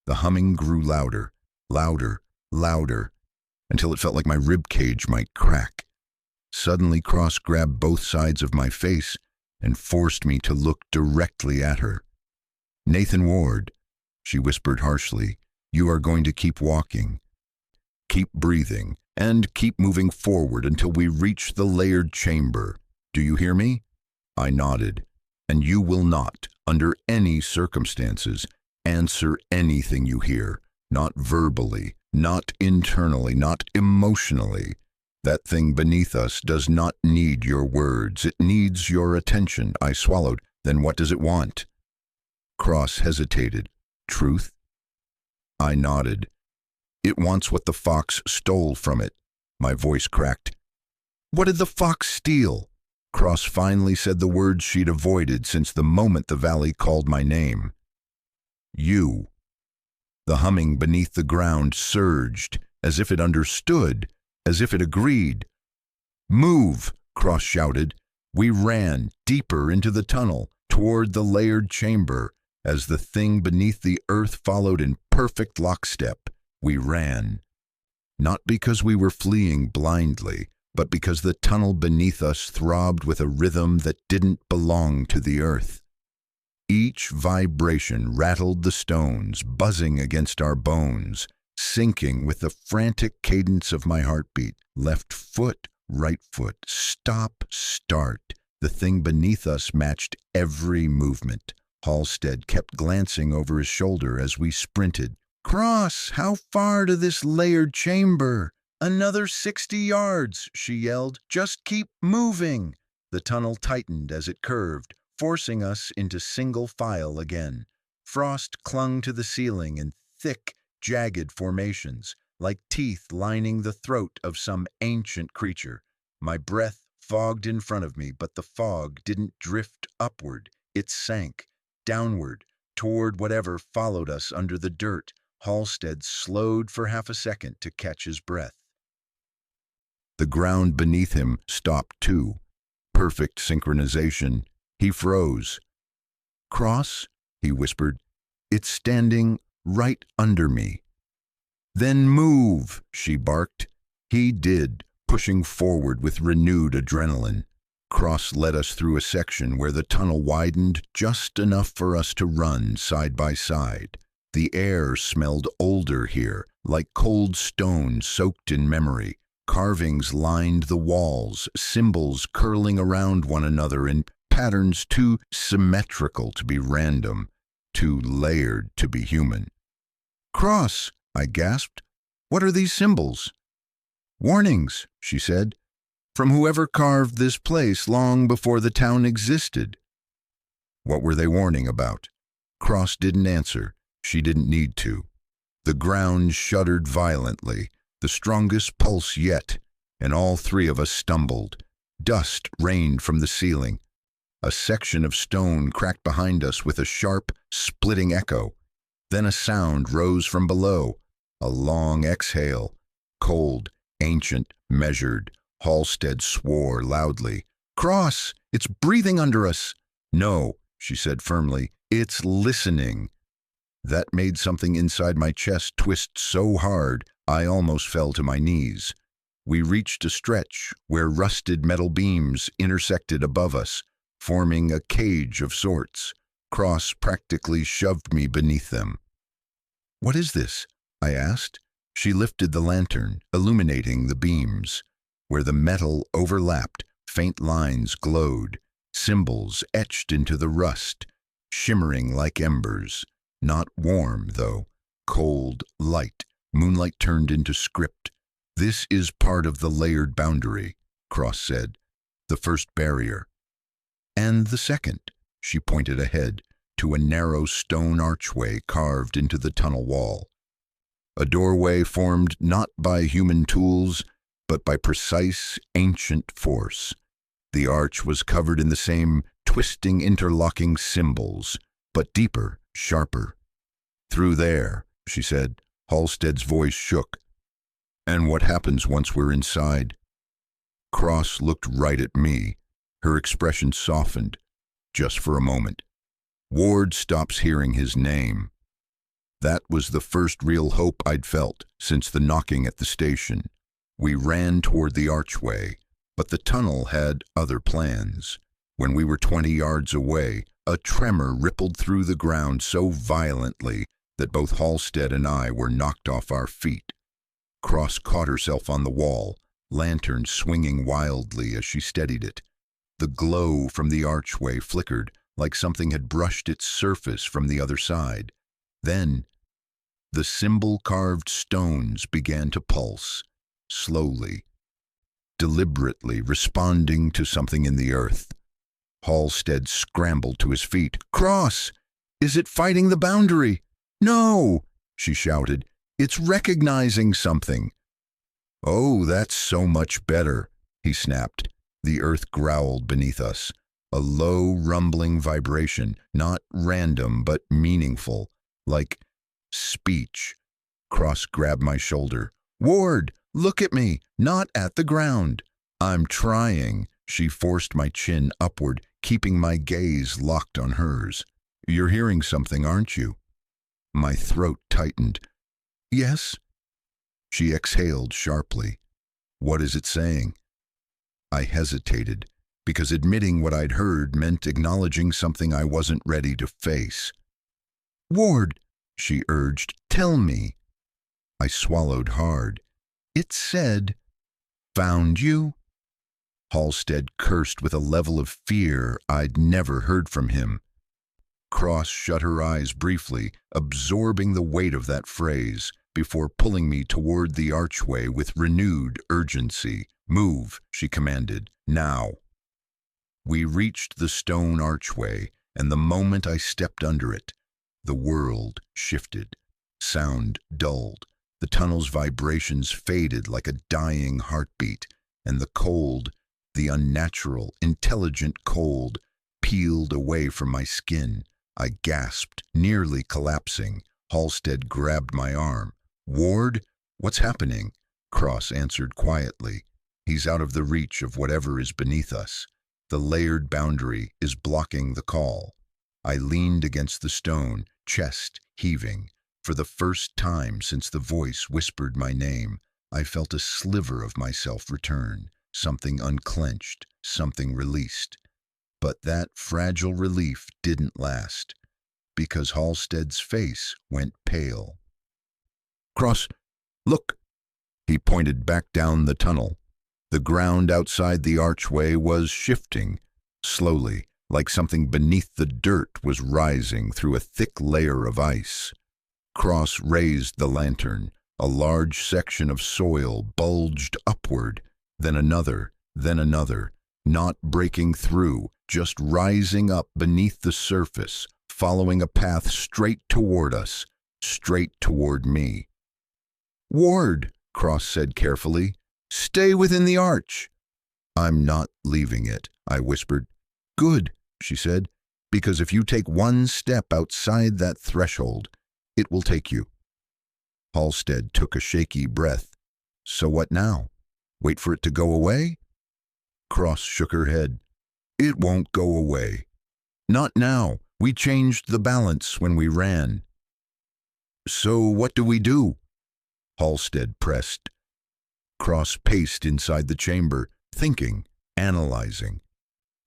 A: The humming grew louder, louder, louder, until it felt like my rib cage might crack. Suddenly, Cross grabbed both sides of my face and forced me to look directly at her. Nathan Ward, she whispered harshly, you are going to keep walking. Keep breathing, and keep moving forward until we reach the layered chamber. Do you hear me? I nodded. And you will not, under any circumstances, answer anything you hear, not verbally, not internally, not emotionally. That thing beneath us does not need your words. It needs your attention. I swallowed. Then what does it want? Cross hesitated. Truth? I nodded. It wants what the fox stole from it. My voice cracked. What did the fox steal? Cross finally said the words she'd avoided since the moment the valley called my name. You. The humming beneath the ground surged, as if it understood, as if it agreed. Move, Cross shouted. We ran deeper into the tunnel, toward the layered chamber, as the thing beneath the earth followed in perfect lockstep. We ran. Not because we were fleeing blindly, but because the tunnel beneath us throbbed with a rhythm that didn't belong to the earth. Each vibration rattled the stones, buzzing against our bones, syncing with the frantic cadence of my heartbeat. Left foot, right foot, stop, start. The thing beneath us matched every movement. Halstead kept glancing over his shoulder as we sprinted. Cross, how far to this layered chamber? Another 60 yards, she yelled. Just keep moving. The tunnel tightened as it curved, forcing us into single file again. Frost clung to the ceiling in thick, jagged formations, like teeth lining the throat of some ancient creature. My breath fogged in front of me, but the fog didn't drift upward. It sank, downward, toward whatever followed us under the dirt. Halstead slowed for half a second to catch his breath. The ground beneath him stopped too. Perfect synchronization. He froze. Cross, he whispered. It's standing right under me. Then move, she barked. He did, pushing forward with renewed adrenaline. Cross led us through a section where the tunnel widened just enough for us to run side by side. The air smelled older here, like cold stone soaked in memory. Carvings lined the walls, symbols curling around one another in patterns too symmetrical to be random, too layered to be human. Cross, I gasped. What are these symbols? Warnings, she said. from whoever carved this place long before the town existed." "What were they warning about?" Cross didn't answer. She didn't need to. The ground shuddered violently, the strongest pulse yet, and all three of us stumbled. Dust rained from the ceiling. A section of stone cracked behind us with a sharp, splitting echo. Then a sound rose from below, a long exhale. Cold, ancient, measured. Halstead swore loudly. "Cross, it's breathing under us." "No," she said firmly, "it's listening." That made something inside my chest twist so hard I almost fell to my knees. We reached a stretch where rusted metal beams intersected above us, forming a cage of sorts. Cross practically shoved me beneath them. "What is this?" I asked. She lifted the lantern, illuminating the beams. Where the metal overlapped, faint lines glowed, symbols etched into the rust, shimmering like embers. Not warm, though. Cold, light. Moonlight turned into script. "This is part of the layered boundary," Cross said. "The first barrier." "And the second," she pointed ahead to a narrow stone archway carved into the tunnel wall. A doorway formed not by human tools, but by precise, ancient force. The arch was covered in the same twisting, interlocking symbols, but deeper, sharper. "Through there," she said. Halstead's voice shook. "And what happens once we're inside?" Cross looked right at me. Her expression softened, just for a moment. "Ward stops hearing his name." That was the first real hope I'd felt since the knocking at the station. We ran toward the archway, but the tunnel had other plans. When we were 20 yards away, a tremor rippled through the ground so violently that both Halstead and I were knocked off our feet. Cross caught herself on the wall, lantern swinging wildly as she steadied it. The glow from the archway flickered like something had brushed its surface from the other side. Then, the symbol-carved stones began to pulse, slowly, deliberately responding to something in the earth. Halstead scrambled to his feet. "Cross! Is it fighting the boundary?" "No!" she shouted. "It's recognizing something." "Oh, that's so much better," he snapped. The earth growled beneath us. A low, rumbling vibration, not random but meaningful, like speech. Cross grabbed my shoulder. "Ward, look at me, not at the ground." "I'm trying." She forced my chin upward, keeping my gaze locked on hers. "You're hearing something, aren't you?" My throat tightened. "Yes." She exhaled sharply. "What is it saying?" I hesitated, because admitting what I'd heard meant acknowledging something I wasn't ready to face. "Ward," she urged, "tell me." I swallowed hard. "It said, 'Found you?'" Halstead cursed with a level of fear I'd never heard from him. Cross shut her eyes briefly, absorbing the weight of that phrase, before pulling me toward the archway with renewed urgency. "Move," she commanded, "now." We reached the stone archway, and the moment I stepped under it, the world shifted. Sound dulled. The tunnel's vibrations faded like a dying heartbeat, and the cold, the unnatural, intelligent cold, peeled away from my skin. I gasped, nearly collapsing. Halstead grabbed my arm. "Ward, what's happening?" Cross answered quietly. "He's out of the reach of whatever is beneath us. The layered boundary is blocking the call." I leaned against the stone, chest heaving. For the first time since the voice whispered my name, I felt a sliver of myself return, something unclenched, something released. But that fragile relief didn't last, because Halstead's face went pale. "Cross, look!" He pointed back down the tunnel. The ground outside the archway was shifting, slowly, like something beneath the dirt was rising through a thick layer of ice. Cross raised the lantern. A large section of soil bulged upward, then another, then another, not breaking through, just rising up beneath the surface, following a path straight toward us, straight toward me. "Ward," Cross said carefully, "stay within the arch." "I'm not leaving it," I whispered. "Good," she said, "because if you take one step outside that threshold, it will take you." Halstead took a shaky breath. "So what now? Wait for it to go away?" Cross shook her head. "It won't go away. Not now. We changed the balance when we ran." "So what do we do?" Halstead pressed. Cross paced inside the chamber, thinking, analyzing.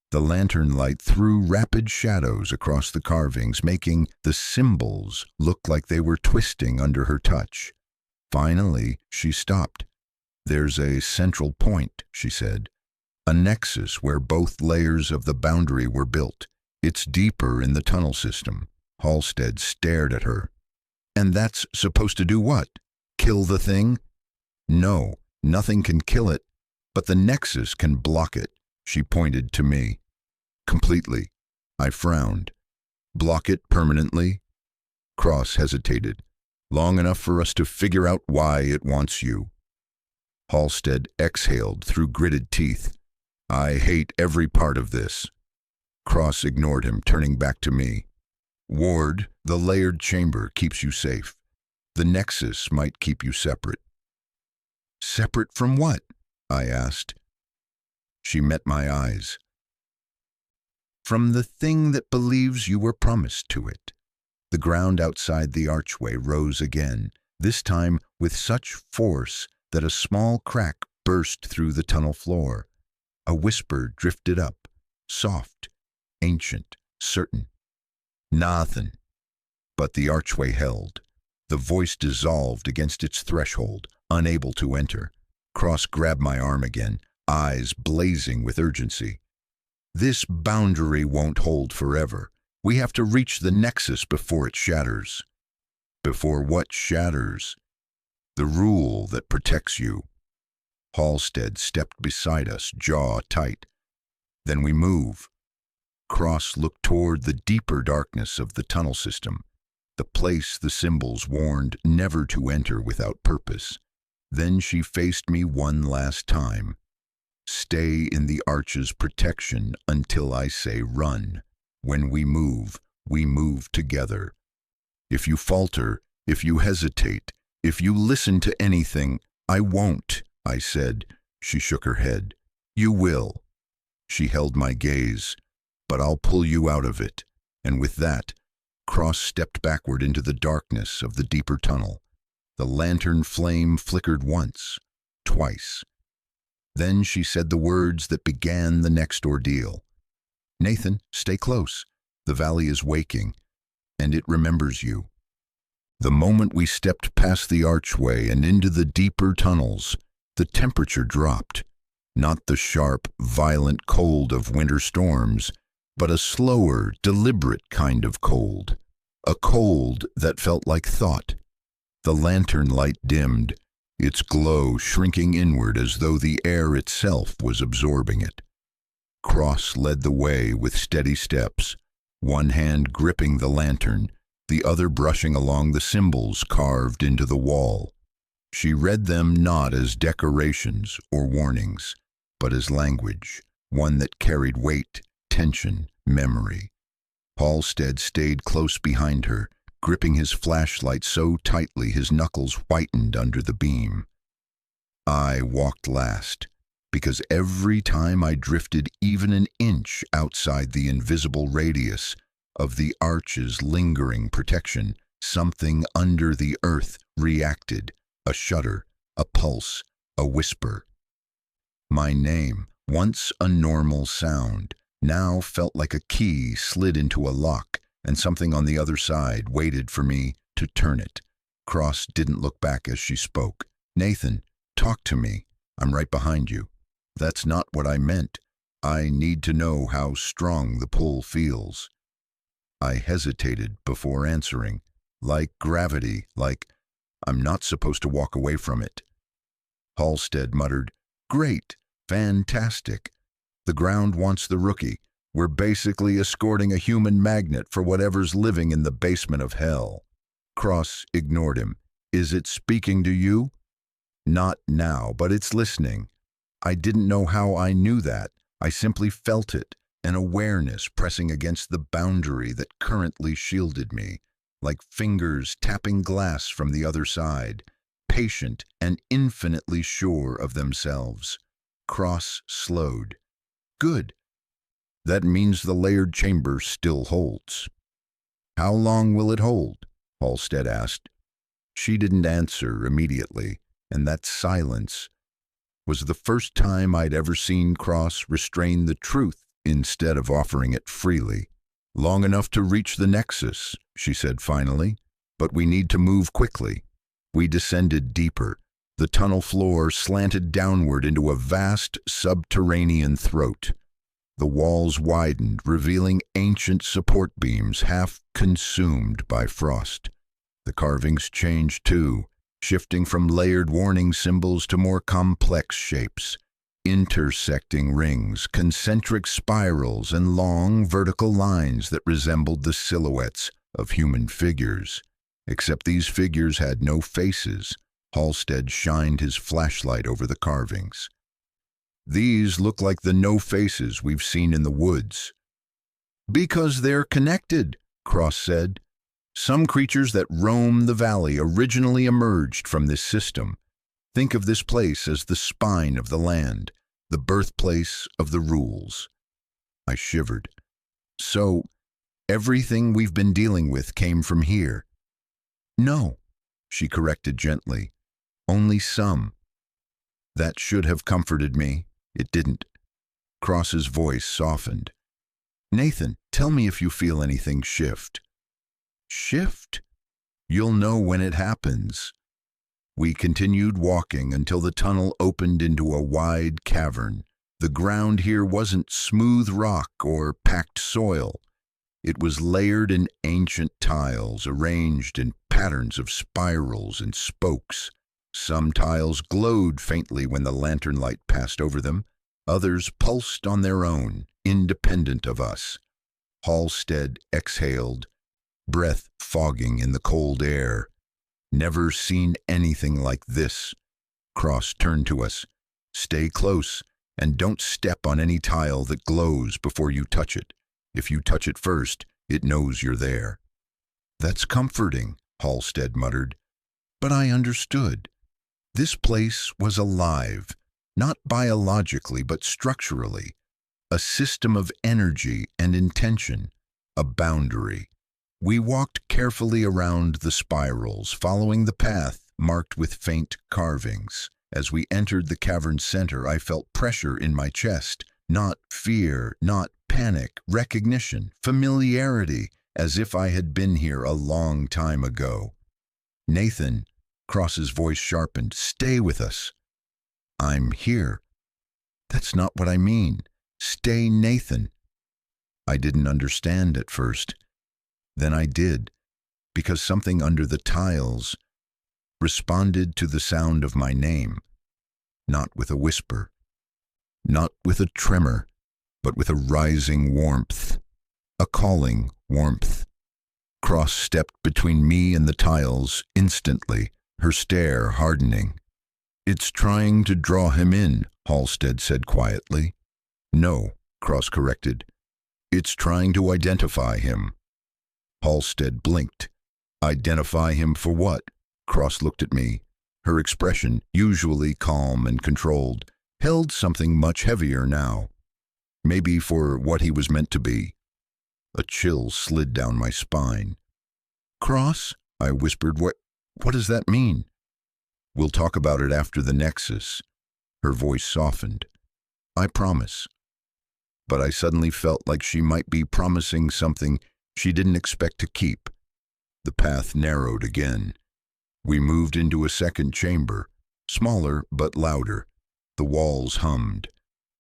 A: The lantern light threw rapid shadows across the carvings, making the symbols look like they were twisting under her touch. Finally, she stopped. "There's a central point," she said. "A nexus where both layers of the boundary were built. It's deeper in the tunnel system." Halstead stared at her. "And that's supposed to do what? Kill the thing?" "No, nothing can kill it, but the nexus can block it." She pointed to me. "Completely." I frowned. "Block it permanently?" Cross hesitated. "Long enough for us to figure out why it wants you." Halstead exhaled through gritted teeth. "I hate every part of this." Cross ignored him, turning back to me. "Ward, the layered chamber keeps you safe. The nexus might keep you separate." "Separate from what?" I asked. She met my eyes. "From the thing that believes you were promised to it." The ground outside the archway rose again, this time with such force that a small crack burst through the tunnel floor. A whisper drifted up, soft, ancient, certain. "Nothing." But the archway held. The voice dissolved against its threshold, unable to enter. Cross grabbed my arm again, eyes blazing with urgency. "This boundary won't hold forever. We have to reach the nexus before it shatters." "Before what shatters?" "The rule that protects you." Halstead stepped beside us, jaw tight. "Then we move." Cross looked toward the deeper darkness of the tunnel system, the place the symbols warned never to enter without purpose. Then she faced me one last time. "Stay in the arch's protection until I say run. When we move together. If you falter, if you hesitate, if you listen to anything—" "I won't," I said. She shook her head. "You will." She held my gaze. "But I'll pull you out of it." And with that, Cross stepped backward into the darkness of the deeper tunnel. The lantern flame flickered once, twice. Then she said the words that began the next ordeal. "Nathan, stay close. The valley is waking, and it remembers you." The moment we stepped past the archway and into the deeper tunnels, the temperature dropped. Not the sharp, violent cold of winter storms, but a slower, deliberate kind of cold. A cold that felt like thought. The lantern light dimmed, its glow shrinking inward as though the air itself was absorbing it. Cross led the way with steady steps, one hand gripping the lantern, the other brushing along the symbols carved into the wall. She read them not as decorations or warnings, but as language, one that carried weight, tension, memory. Halstead stayed close behind her, gripping his flashlight so tightly his knuckles whitened under the beam. I walked last, because every time I drifted even an inch outside the invisible radius of the arch's lingering protection, something under the earth reacted, a shudder, a pulse, a whisper. My name, once a normal sound, now felt like a key slid into a lock, and something on the other side waited for me to turn it. Cross didn't look back as she spoke. "Nathan, talk to me. I'm right behind you." "That's not what I meant. I need to know how strong the pull feels." I hesitated before answering. "Like gravity, like I'm not supposed to walk away from it." Halstead muttered, "Great. Fantastic. The ground wants the rookie. We're basically escorting a human magnet for whatever's living in the basement of hell. Cross ignored him. Is it speaking to you? Not now, but it's listening. I didn't know how I knew that. I simply felt it, an awareness pressing against the boundary that currently shielded me, like fingers tapping glass from the other side, patient and infinitely sure of themselves. Cross slowed. Good. That means the layered chamber still holds. How long will it hold? Halstead asked. She didn't answer immediately, and that silence was the first time I'd ever seen Cross restrain the truth instead of offering it freely. Long enough to reach the nexus, she said finally, but we need to move quickly. We descended deeper. The tunnel floor slanted downward into a vast subterranean throat. The walls widened, revealing ancient support beams half consumed by frost. The carvings changed too, shifting from layered warning symbols to more complex shapes. Intersecting rings, concentric spirals, and long vertical lines that resembled the silhouettes of human figures. Except these figures had no faces. Halstead shined his flashlight over the carvings. These look like the no faces we've seen in the woods. Because they're connected, Cross said. Some creatures that roam the valley originally emerged from this system. Think of this place as the spine of the land, the birthplace of the rules. I shivered. So, everything we've been dealing with came from here? No, she corrected gently. Only some. That should have comforted me. It didn't. Cross's voice softened. Nathan, tell me if you feel anything shift. Shift? You'll know when it happens. We continued walking until the tunnel opened into a wide cavern. The ground here wasn't smooth rock or packed soil. It was layered in ancient tiles, arranged in patterns of spirals and spokes. Some tiles glowed faintly when the lantern light passed over them. Others pulsed on their own, independent of us. Halstead exhaled, breath fogging in the cold air. Never seen anything like this. Cross turned to us. Stay close, and don't step on any tile that glows before you touch it. If you touch it first, it knows you're there. That's comforting, Halstead muttered. But I understood. This place was alive, not biologically but structurally. A system of energy and intention, a boundary. We walked carefully around the spirals, following the path marked with faint carvings. As we entered the cavern's center, I felt pressure in my chest. Not fear, not panic, recognition, familiarity, as if I had been here a long time ago. Nathan, Cross's voice sharpened, stay with us. I'm here. That's not what I mean. Stay, Nathan. I didn't understand at first. Then I did, because something under the tiles responded to the sound of my name, not with a whisper, not with a tremor, but with a rising warmth, a calling warmth. Cross stepped between me and the tiles instantly, her stare hardening. It's trying to draw him in, Halstead said quietly. No, Cross corrected. It's trying to identify him. Halstead blinked. Identify him for what? Cross looked at me. Her expression, usually calm and controlled, held something much heavier now. Maybe for what he was meant to be. A chill slid down my spine. Cross? I whispered. What does that mean? We'll talk about it after the nexus. Her voice softened. I promise. But I suddenly felt like she might be promising something she didn't expect to keep. The path narrowed again. We moved into a second chamber, smaller but louder. The walls hummed.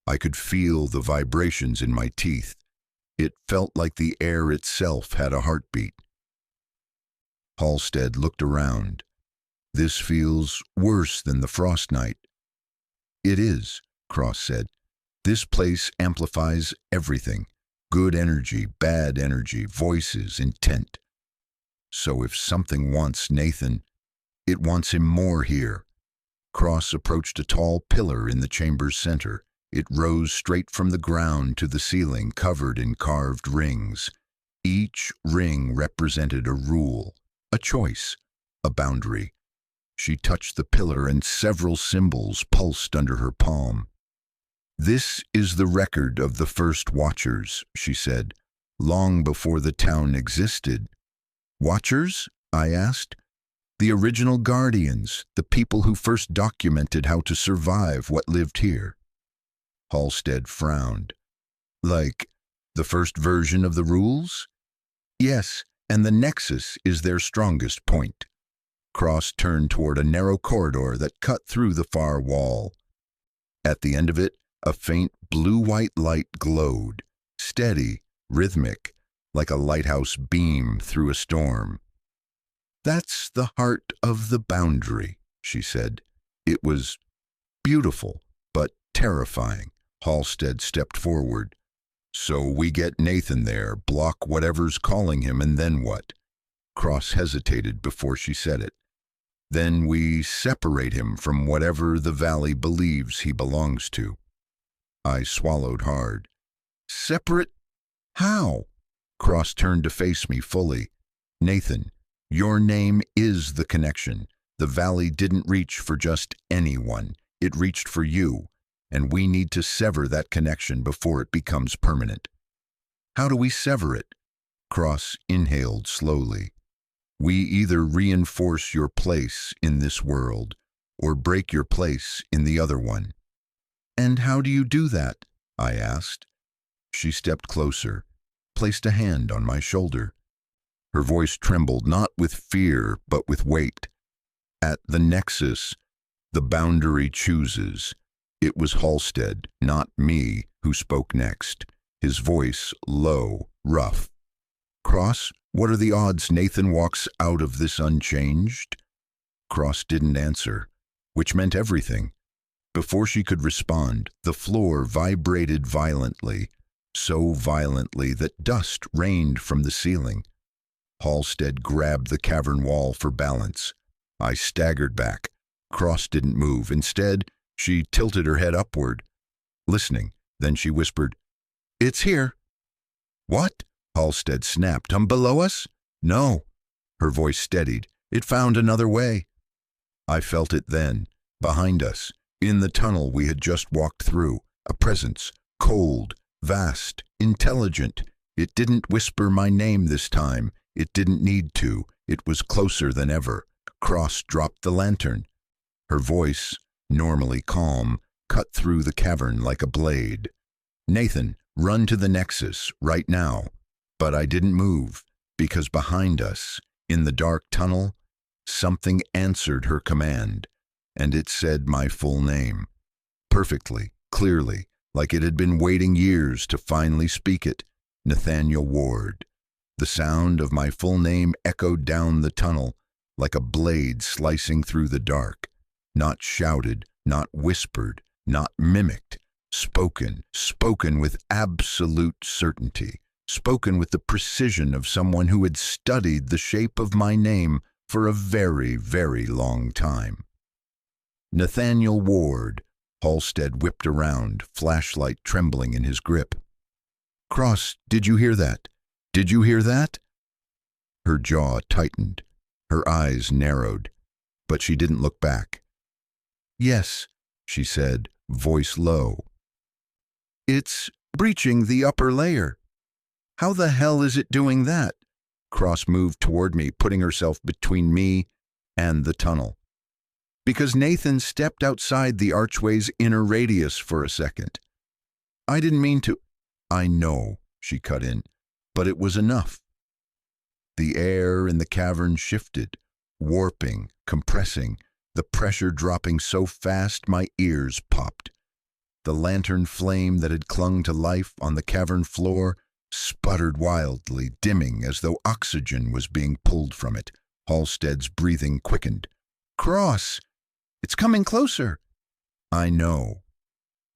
A: I could feel the vibrations in my teeth. It felt like the air itself had a heartbeat. Halstead looked around. This feels worse than the frost night. It is, Cross said. This place amplifies everything. Good energy, bad energy, voices, intent. So if something wants Nathan, it wants him more here. Cross approached a tall pillar in the chamber's center. It rose straight from the ground to the ceiling, covered in carved rings. Each ring represented a rule, a choice, a boundary. She touched the pillar and several symbols pulsed under her palm. This is the record of the first Watchers, she said, long before the town existed. Watchers? I asked. The original guardians, the people who first documented how to survive what lived here. Halstead frowned. Like the first version of the rules? Yes, and the nexus is their strongest point. Cross turned toward a narrow corridor that cut through the far wall. At the end of it, a faint blue-white light glowed, steady, rhythmic, like a lighthouse beam through a storm. That's the heart of the boundary, she said. It was beautiful, but terrifying. Halstead stepped forward. So we get Nathan there, block whatever's calling him, and then what? Cross hesitated before she said it. Then we separate him from whatever the valley believes he belongs to. I swallowed hard. Separate? How? Cross turned to face me fully. Nathan, your name is the connection. The valley didn't reach for just anyone. It reached for you, and we need to sever that connection before it becomes permanent. How do we sever it? Cross inhaled slowly. We either reinforce your place in this world or break your place in the other one. And how do you do that? I asked. She stepped closer, placed a hand on my shoulder. Her voice trembled not with fear, but with weight. At the nexus, the boundary chooses. It was Halstead, not me, who spoke next, his voice low, rough. Cross, what are the odds Nathan walks out of this unchanged? Cross didn't answer, which meant everything. Before she could respond, the floor vibrated violently, so violently that dust rained from the ceiling. Halstead grabbed the cavern wall for balance. I staggered back. Cross didn't move. Instead, she tilted her head upward, listening. Then she whispered, "It's here." "What?" Halstead snapped. "Below us?" "No." Her voice steadied. "It found another way." I felt it then, behind us, in the tunnel we had just walked through. A presence, cold, vast, intelligent. It didn't whisper my name this time. It didn't need to. It was closer than ever. Cross dropped the lantern. Her voice, normally calm, cut through the cavern like a blade. "Nathan, run to the nexus, right now." But I didn't move, because behind us, in the dark tunnel, something answered her command, and it said my full name. Perfectly, clearly, like it had been waiting years to finally speak it. Nathaniel Ward. The sound of my full name echoed down the tunnel, like a blade slicing through the dark. Not shouted, not whispered, not mimicked. Spoken with absolute certainty. Spoken with the precision of someone who had studied the shape of my name for a very, very long time. Nathaniel Ward. Halstead whipped around, flashlight trembling in his grip. "Cross, did you hear that? Did you hear that?" Her jaw tightened. Her eyes narrowed, but she didn't look back. "Yes," she said, voice low. "It's breaching the upper layer." "How the hell is it doing that?" Cross moved toward me, putting herself between me and the tunnel. "Because Nathan stepped outside the archway's inner radius for a second." "I didn't mean to." "I know," she cut in, "but it was enough." The air in the cavern shifted, warping, compressing, the pressure dropping so fast my ears popped. The lantern flame that had clung to life on the cavern floor sputtered wildly, dimming as though oxygen was being pulled from it. Halstead's breathing quickened. "Cross! It's coming closer!" "I know."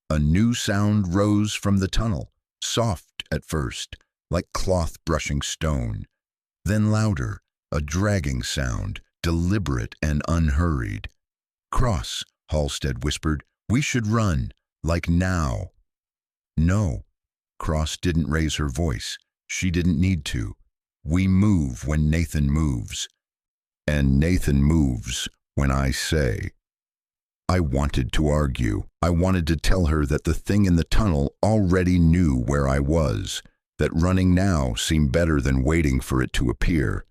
A: A new sound rose from the tunnel, soft at first, like cloth brushing stone, then louder, a dragging sound, deliberate and unhurried. "Cross," Halstead whispered. "We should run, like now." "No." Cross didn't raise her voice. She didn't need to. "We move when Nathan moves. And Nathan moves when I say." I wanted to argue. I wanted to tell her that the thing in the tunnel already knew where I was, that running now seemed better than waiting for it to appear.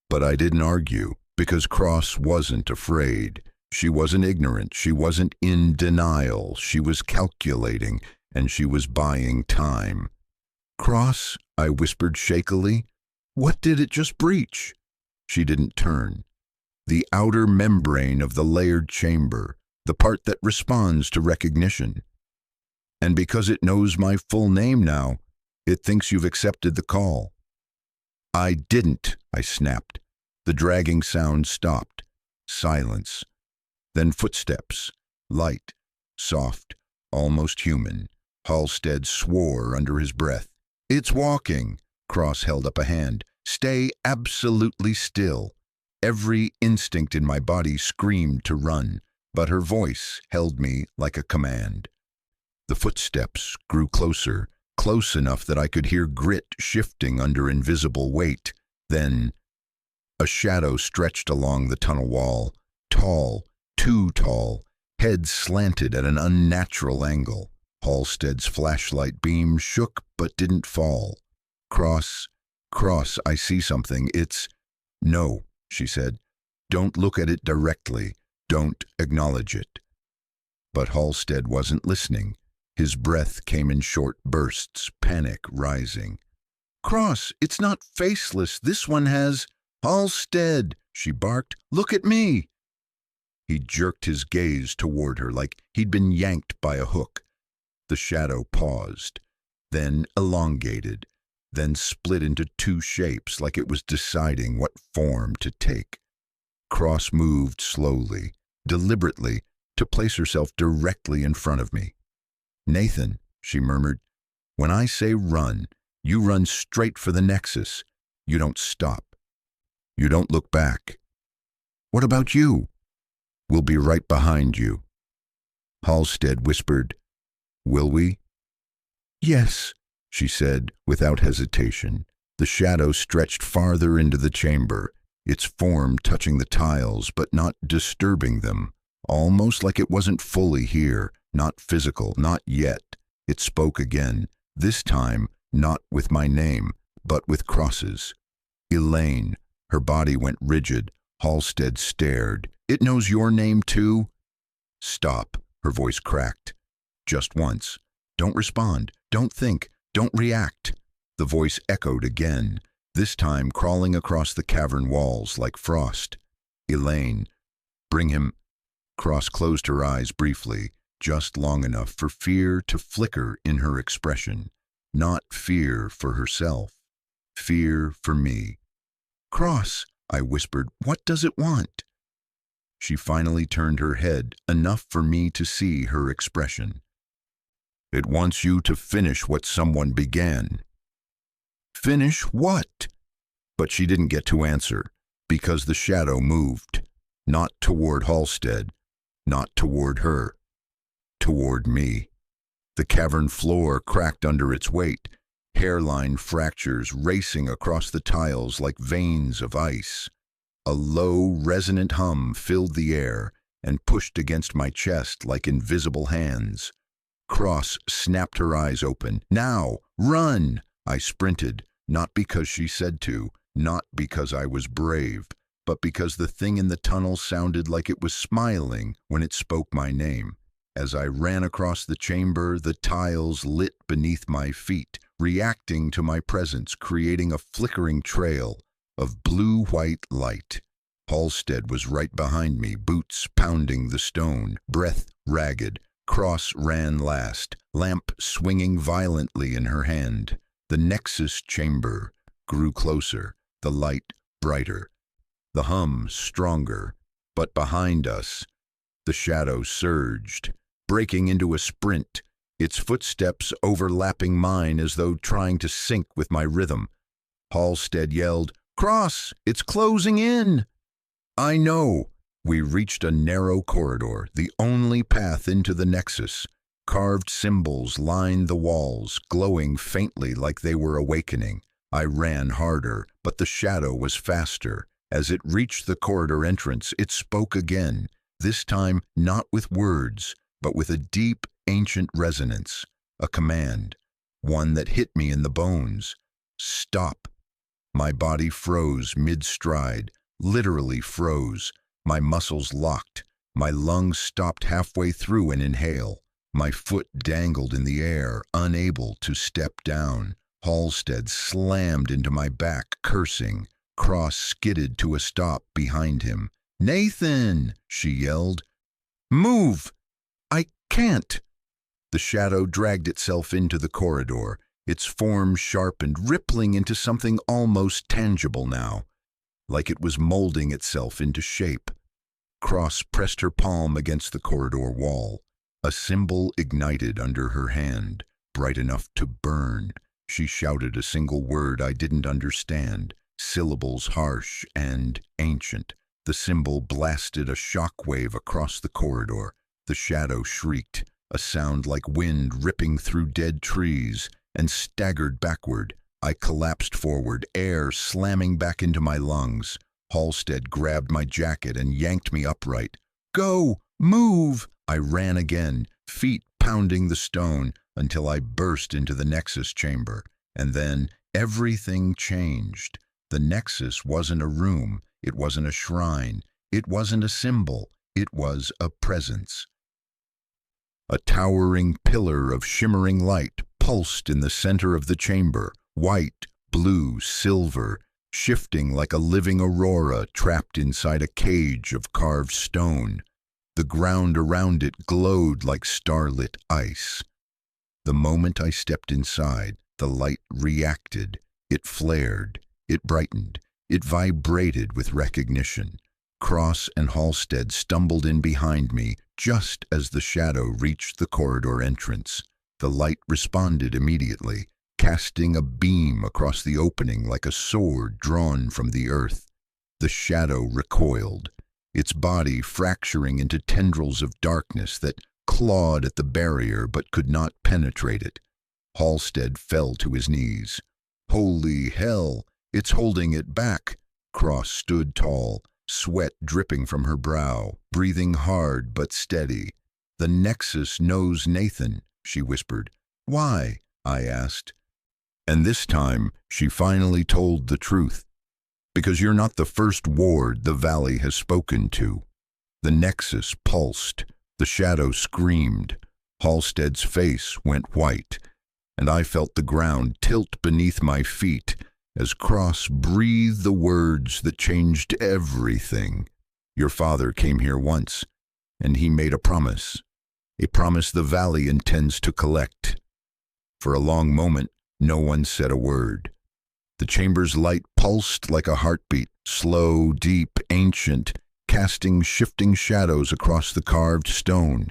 A: But I didn't argue, because Cross wasn't afraid. She wasn't ignorant. She wasn't in denial. She was calculating, and she was buying time. "Cross," I whispered shakily, "what did it just breach?" She didn't turn. "The outer membrane of the layered chamber, the part that responds to recognition. And because it knows my full name now, it thinks you've accepted the call." "I didn't," I snapped. The dragging sound stopped. Silence. Then footsteps. Light. Soft. Almost human. Halstead swore under his breath. "It's walking." Cross held up a hand. "Stay absolutely still." Every instinct in my body screamed to run, but her voice held me like a command. The footsteps grew closer, close enough that I could hear grit shifting under invisible weight. Then a shadow stretched along the tunnel wall, tall, too tall, head slanted at an unnatural angle. Halstead's flashlight beam shook but didn't fall. "Cross, I see something. It's—" "No," she said. "Don't look at it directly. Don't acknowledge it." But Halstead wasn't listening. His breath came in short bursts, panic rising. "Cross, it's not faceless. This one has—" "Halstead," she barked, "look at me." He jerked his gaze toward her like he'd been yanked by a hook. The shadow paused, then elongated, then split into two shapes like it was deciding what form to take. Cross moved slowly, deliberately, to place herself directly in front of me. "Nathan," she murmured, "when I say run, you run straight for the nexus. You don't stop. You don't look back. What about you?" "We'll be right behind you." Halstead whispered, "Will we?" "Yes," she said, without hesitation. The shadow stretched farther into the chamber, its form touching the tiles but not disturbing them, almost like it wasn't fully here, not physical, not yet. It spoke again, this time not with my name, but with Cross's. "Elaine." Her body went rigid. Halstead stared. "It knows your name too?" "Stop," her voice cracked. "Just once. Don't respond. Don't think. Don't react." The voice echoed again, this time crawling across the cavern walls like frost. "Elaine, bring him." Cross closed her eyes briefly, just long enough for fear to flicker in her expression. Not fear for herself. Fear for me. "Cross," I whispered, "what does it want?" She finally turned her head, enough for me to see her expression. "It wants you to finish what someone began." "Finish what?" But she didn't get to answer, because the shadow moved. Not toward Halstead, not toward her. Toward me. The cavern floor cracked under its weight, hairline fractures racing across the tiles like veins of ice. A low, resonant hum filled the air and pushed against my chest like invisible hands. Cross snapped her eyes open. "Now, run!" I sprinted, not because she said to, not because I was brave, but because the thing in the tunnel sounded like it was smiling when it spoke my name. As I ran across the chamber, the tiles lit beneath my feet, reacting to my presence, creating a flickering trail of blue-white light. Halstead was right behind me, boots pounding the stone, breath ragged. Cross ran last, lamp swinging violently in her hand. The nexus chamber grew closer, the light brighter, the hum stronger. But behind us, the shadow surged, breaking into a sprint, its footsteps overlapping mine as though trying to sync with my rhythm. Halstead yelled, "Cross! It's closing in!" I know. We reached a narrow corridor, the only path into the nexus. Carved symbols lined the walls, glowing faintly like they were awakening. I ran harder, but the shadow was faster. As it reached the corridor entrance, it spoke again, this time not with words, but with a deep, ancient resonance, a command, one that hit me in the bones. Stop. My body froze mid-stride, literally froze. My muscles locked. My lungs stopped halfway through an inhale. My foot dangled in the air, unable to step down. Halstead slammed into my back, cursing. Cross skidded to a stop behind him. "Nathan!" she yelled. "Move! I can't!" The shadow dragged itself into the corridor, its form sharpened, rippling into something almost tangible now, like it was molding itself into shape. Cross pressed her palm against the corridor wall. A symbol ignited under her hand, bright enough to burn. She shouted a single word I didn't understand, syllables harsh and ancient. The symbol blasted a shockwave across the corridor. The shadow shrieked, a sound like wind ripping through dead trees, and staggered backward. I collapsed forward, air slamming back into my lungs. Halstead grabbed my jacket and yanked me upright. "Go! Move!" I ran again, feet pounding the stone, until I burst into the Nexus chamber. And then everything changed. The Nexus wasn't a room, it wasn't a shrine, it wasn't a symbol, it was a presence. A towering pillar of shimmering light pulsed in the center of the chamber, white, blue, silver, shifting like a living aurora trapped inside a cage of carved stone. The ground around it glowed like starlit ice. The moment I stepped inside, the light reacted. It flared, it brightened, it vibrated with recognition. Cross and Halstead stumbled in behind me just as the shadow reached the corridor entrance. The light responded immediately, casting a beam across the opening like a sword drawn from the earth. The shadow recoiled, its body fracturing into tendrils of darkness that clawed at the barrier but could not penetrate it. Halstead fell to his knees. "Holy hell, it's holding it back." Cross stood tall, sweat dripping from her brow, breathing hard but steady. "The Nexus knows Nathan," she whispered. "Why?" I asked. And this time, she finally told the truth. "Because you're not the first ward the valley has spoken to." The Nexus pulsed. The shadow screamed. Halstead's face went white, and I felt the ground tilt beneath my feet as Cross breathed the words that changed everything. "Your father came here once, and he made a promise the valley intends to collect." For a long moment, no one said a word. The chamber's light pulsed like a heartbeat, slow, deep, ancient, casting shifting shadows across the carved stone.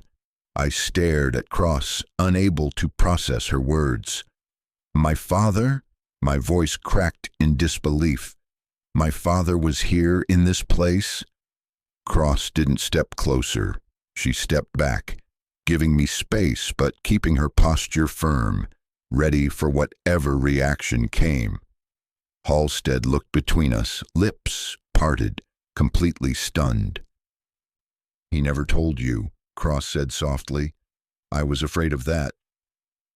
A: I stared at Cross, unable to process her words. "My father?" My voice cracked in disbelief. "My father was here in this place?" Cross didn't step closer. She stepped back, giving me space but keeping her posture firm, ready for whatever reaction came. Halstead looked between us, lips parted, completely stunned. "He never told you," Cross said softly. "I was afraid of that."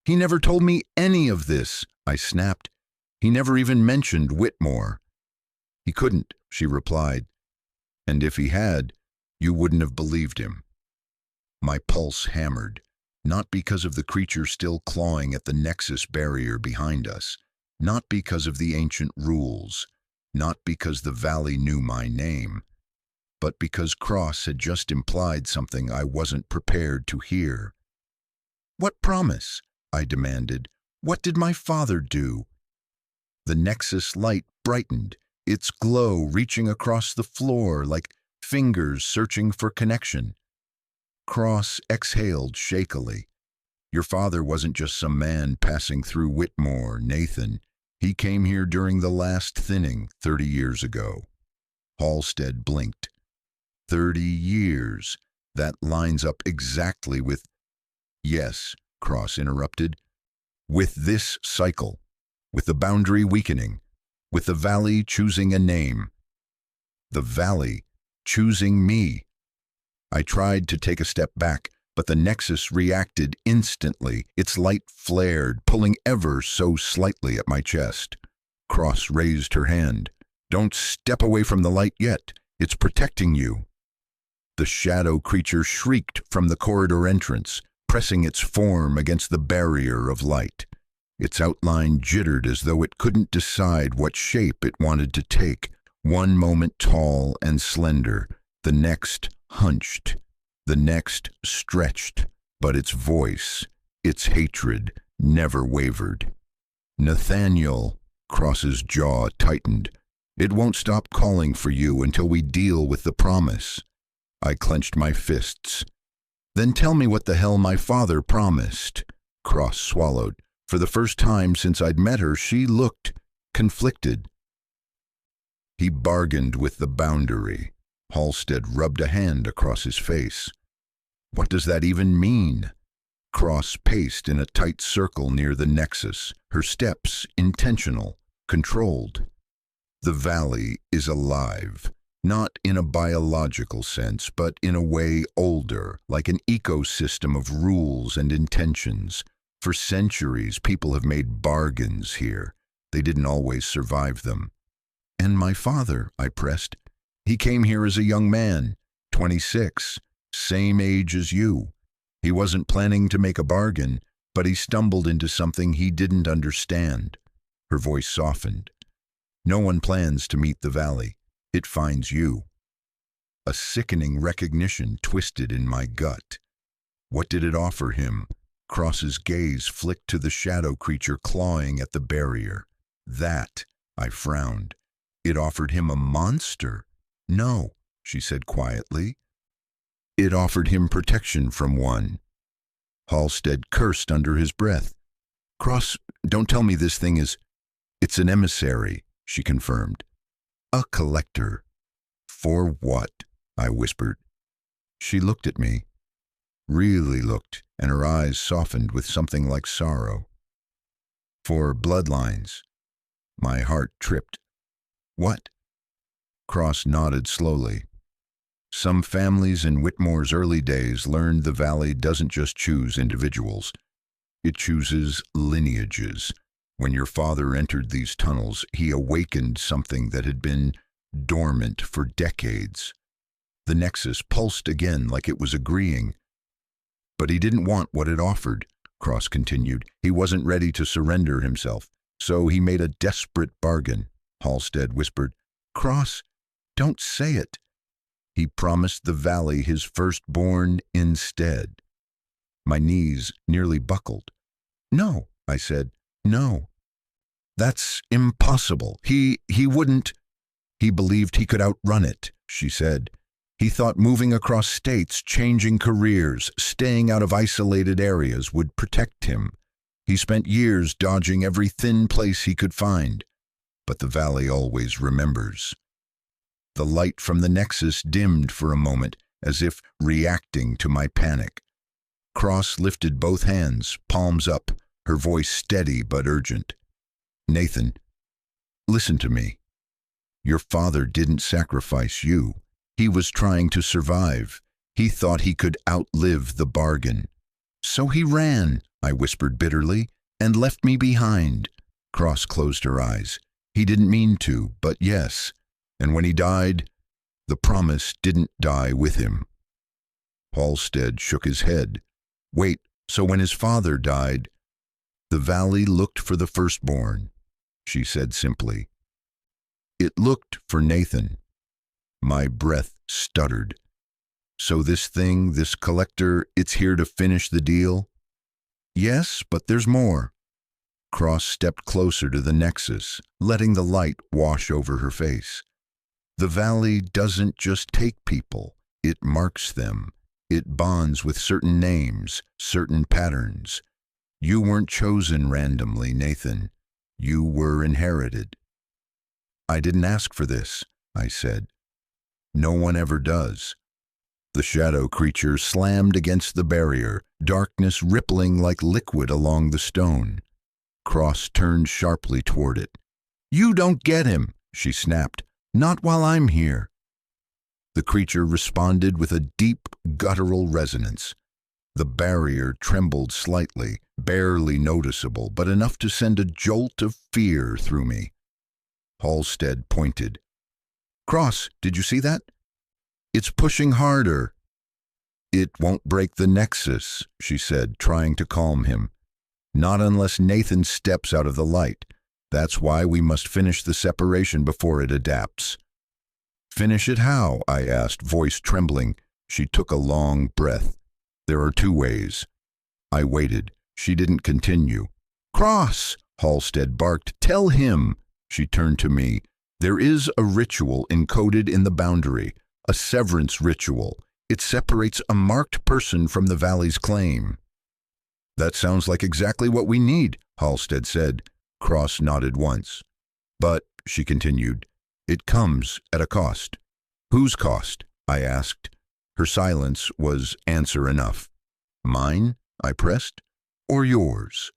A: "He never told me any of this," I snapped. "He never even mentioned Whitmore." "He couldn't," she replied. "And if he had, you wouldn't have believed him." My pulse hammered, not because of the creature still clawing at the Nexus barrier behind us, not because of the ancient rules, not because the valley knew my name, but because Cross had just implied something I wasn't prepared to hear. "What promise?" I demanded. "What did my father do?" The Nexus light brightened, its glow reaching across the floor like fingers searching for connection. Cross exhaled shakily. Your father wasn't just some man passing through Whitmore, Nathan. He came here during the last thinning 30 years ago. Halstead blinked. 30 years. That lines up exactly with— Yes, Cross interrupted. With this cycle. With the boundary weakening. With the valley choosing a name. The valley choosing me. I tried to take a step back, but the nexus reacted instantly. Its light flared, pulling ever so slightly at my chest. Cross raised her hand. Don't step away from the light yet. It's protecting you. The shadow creature shrieked from the corridor entrance, pressing its form against the barrier of light. Its outline jittered as though it couldn't decide what shape it wanted to take. One moment tall and slender, the next hunched, the next stretched, but its voice, its hatred, never wavered. Nathaniel, Cross's jaw tightened. It won't stop calling for you until we deal with the promise. I clenched my fists. Then tell me what the hell my father promised. Cross swallowed. For the first time since I'd met her, she looked conflicted. He bargained with the boundary. Halstead rubbed a hand across his face. What does that even mean? Cross paced in a tight circle near the nexus, her steps intentional, controlled. The valley is alive, not in a biological sense, but in a way older, like an ecosystem of rules and intentions. For centuries, people have made bargains here. They didn't always survive them. And my father, I pressed. He came here as a young man, 26, same age as you. He wasn't planning to make a bargain, but he stumbled into something he didn't understand. Her voice softened. No one plans to meet the valley. It finds you. A sickening recognition twisted in my gut. What did it offer him? Cross's gaze flicked to the shadow creature clawing at the barrier. That, I frowned. It offered him a monster. No, she said quietly. It offered him protection from one. Halstead cursed under his breath. Cross, don't tell me this thing is— It's an emissary, she confirmed. A collector. For what? I whispered. She looked at me. Really looked, and her eyes softened with something like sorrow. For bloodlines. My heart tripped. What? Cross nodded slowly. Some families in Whitmore's early days learned the valley doesn't just choose individuals. It chooses lineages. When your father entered these tunnels, he awakened something that had been dormant for decades. The nexus pulsed again like it was agreeing. But he didn't want what it offered, Cross continued. He wasn't ready to surrender himself. So he made a desperate bargain. Halstead whispered, Cross, don't say it. He promised the valley his firstborn instead. My knees nearly buckled. No, I said, no. That's impossible. He wouldn't. He believed he could outrun it, she said. He thought moving across states, changing careers, staying out of isolated areas would protect him. He spent years dodging every thin place he could find. But the valley always remembers. The light from the nexus dimmed for a moment, as if reacting to my panic. Cross lifted both hands, palms up, her voice steady but urgent. Nathan, listen to me. Your father didn't sacrifice you. He was trying to survive. He thought he could outlive the bargain. So he ran, I whispered bitterly, and left me behind. Cross closed her eyes. He didn't mean to, but yes. And when he died, the promise didn't die with him. Halstead shook his head. Wait, so when his father died, the valley looked for the firstborn, she said simply. It looked for Nathan. My breath stuttered. So this thing, this collector, it's here to finish the deal? Yes, but there's more. Cross stepped closer to the nexus, letting the light wash over her face. The valley doesn't just take people, it marks them. It bonds with certain names, certain patterns. You weren't chosen randomly, Nathan. You were inherited. I didn't ask for this, I said. No one ever does. The shadow creature slammed against the barrier, darkness rippling like liquid along the stone. Cross turned sharply toward it. You don't get him, she snapped. Not while I'm here. The creature responded with a deep, guttural resonance. The barrier trembled slightly, barely noticeable, but enough to send a jolt of fear through me. Halstead pointed. Cross, did you see that? It's pushing harder. It won't break the nexus, she said, trying to calm him. Not unless Nathan steps out of the light. That's why we must finish the separation before it adapts. Finish it how? I asked, voice trembling. She took a long breath. There are two ways. I waited. She didn't continue. Cross, Halstead barked. Tell him. She turned to me. There is a ritual encoded in the boundary, a severance ritual. It separates a marked person from the valley's claim. That sounds like exactly what we need, Halstead said. Cross nodded once. But, she continued, it comes at a cost. Whose cost? I asked. Her silence was answer enough. Mine? I pressed. Or yours?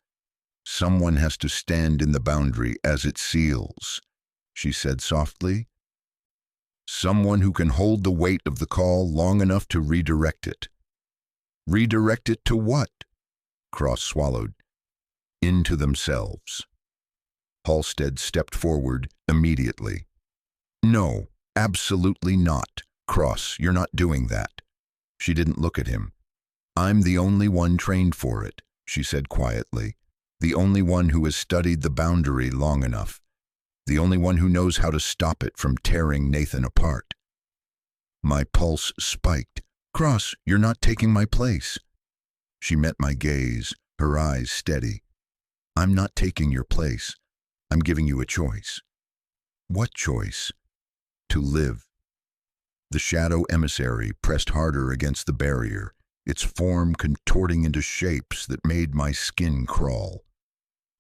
A: Someone has to stand in the boundary as it seals, she said softly. Someone who can hold the weight of the call long enough to redirect it. Redirect it to what? Cross swallowed. Into themselves. Halstead stepped forward immediately. No, absolutely not. Cross, you're not doing that. She didn't look at him. I'm the only one trained for it, she said quietly. The only one who has studied the boundary long enough. The only one who knows how to stop it from tearing Nathan apart. My pulse spiked. Cross, you're not taking my place. She met my gaze, her eyes steady. I'm not taking your place. I'm giving you a choice. What choice? To live. The shadow emissary pressed harder against the barrier, its form contorting into shapes that made my skin crawl.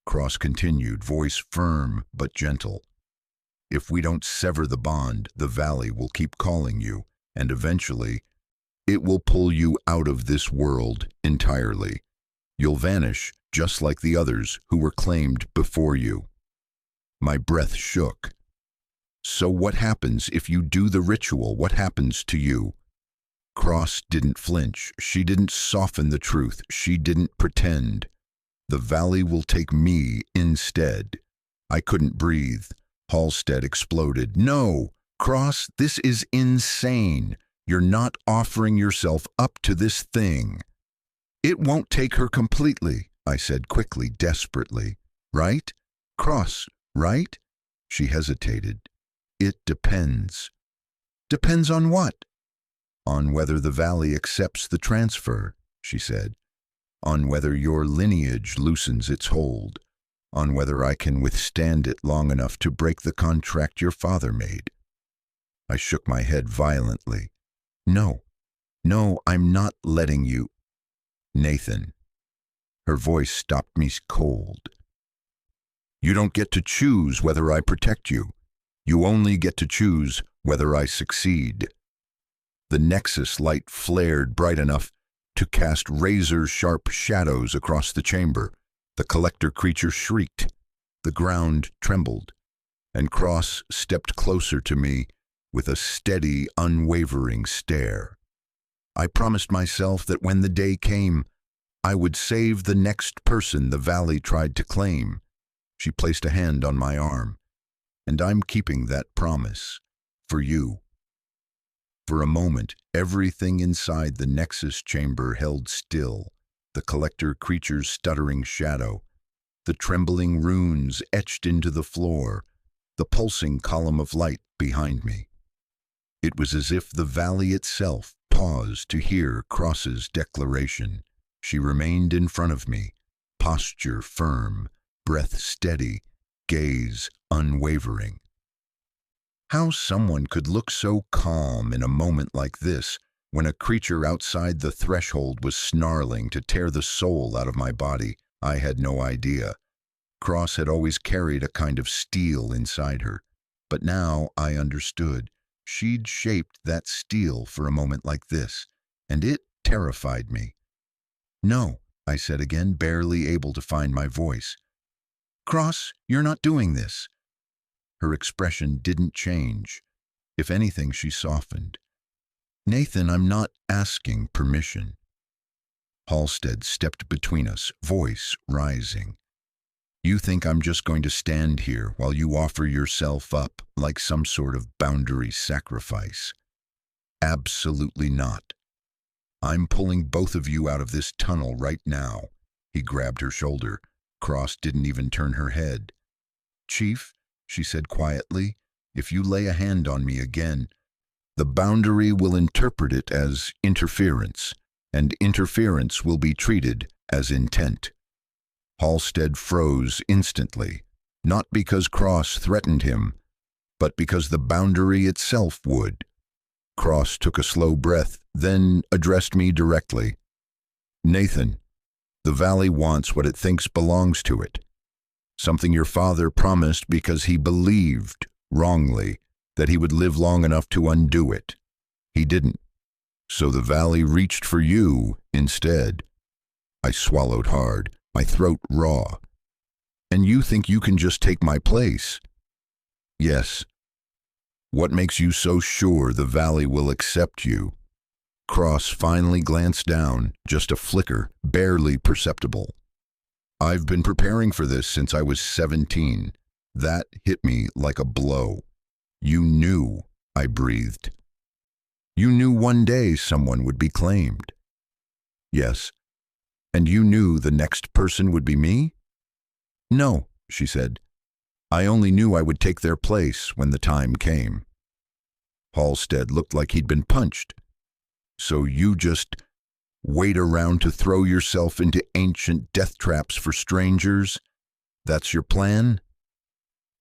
A: Cross continued, voice firm but gentle. If we don't sever the bond, the valley will keep calling you, and eventually, it will pull you out of this world entirely. You'll vanish, just like the others who were claimed before you. My breath shook. So what happens if you do the ritual? What happens to you? Cross didn't flinch. She didn't soften the truth. She didn't pretend. The valley will take me instead. I couldn't breathe. Halstead exploded. No, Cross, this is insane. You're not offering yourself up to this thing. It won't take her completely, I said quickly, desperately. Right? Cross, right? She hesitated. It depends. Depends on what? On whether the valley accepts the transfer, she said. On whether your lineage loosens its hold. On whether I can withstand it long enough to break the contract your father made. I shook my head violently. No, I'm not letting you. Nathan. Her voice stopped me cold. You don't get to choose whether I protect you. You only get to choose whether I succeed. The nexus light flared bright enough to cast razor-sharp shadows across the chamber. The collector creature shrieked. The ground trembled, and Cross stepped closer to me with a steady, unwavering stare. I promised myself that when the day came, I would save the next person the valley tried to claim. She placed a hand on my arm, and I'm keeping that promise for you. For a moment, everything inside the Nexus chamber held still, the collector creature's stuttering shadow, the trembling runes etched into the floor, the pulsing column of light behind me. It was as if the valley itself paused to hear Cross's declaration. She remained in front of me, posture firm, breath steady, gaze unwavering. How someone could look so calm in a moment like this when a creature outside the threshold was snarling to tear the soul out of my body, I had no idea. Cross had always carried a kind of steel inside her, but now I understood. She'd shaped that steel for a moment like this, and it terrified me. "No," I said again, barely able to find my voice. "Cross, you're not doing this." Her expression didn't change. If anything, she softened. "Nathan, I'm not asking permission." Halstead stepped between us, voice rising. "You think I'm just going to stand here while you offer yourself up like some sort of boundary sacrifice? Absolutely not. I'm pulling both of you out of this tunnel right now." He grabbed her shoulder. Cross didn't even turn her head. "Chief," she said quietly, "if you lay a hand on me again, the boundary will interpret it as interference, and interference will be treated as intent." Halstead froze instantly, not because Cross threatened him, but because the boundary itself would. Cross took a slow breath, then addressed me directly. "Nathan, the valley wants what it thinks belongs to it. Something your father promised because he believed, wrongly, that he would live long enough to undo it. He didn't. So the valley reached for you instead." I swallowed hard, my throat raw. "And you think you can just take my place?" "Yes." "What makes you so sure the valley will accept you?" Cross finally glanced down, just a flicker, barely perceptible. "I've been preparing for this since I was 17. That hit me like a blow." "You knew," I breathed. "You knew one day someone would be claimed." "Yes." "And you knew the next person would be me?" "No," she said. "I only knew I would take their place when the time came." Halstead looked like he'd been punched. "So you just wait around to throw yourself into ancient death traps for strangers? That's your plan?"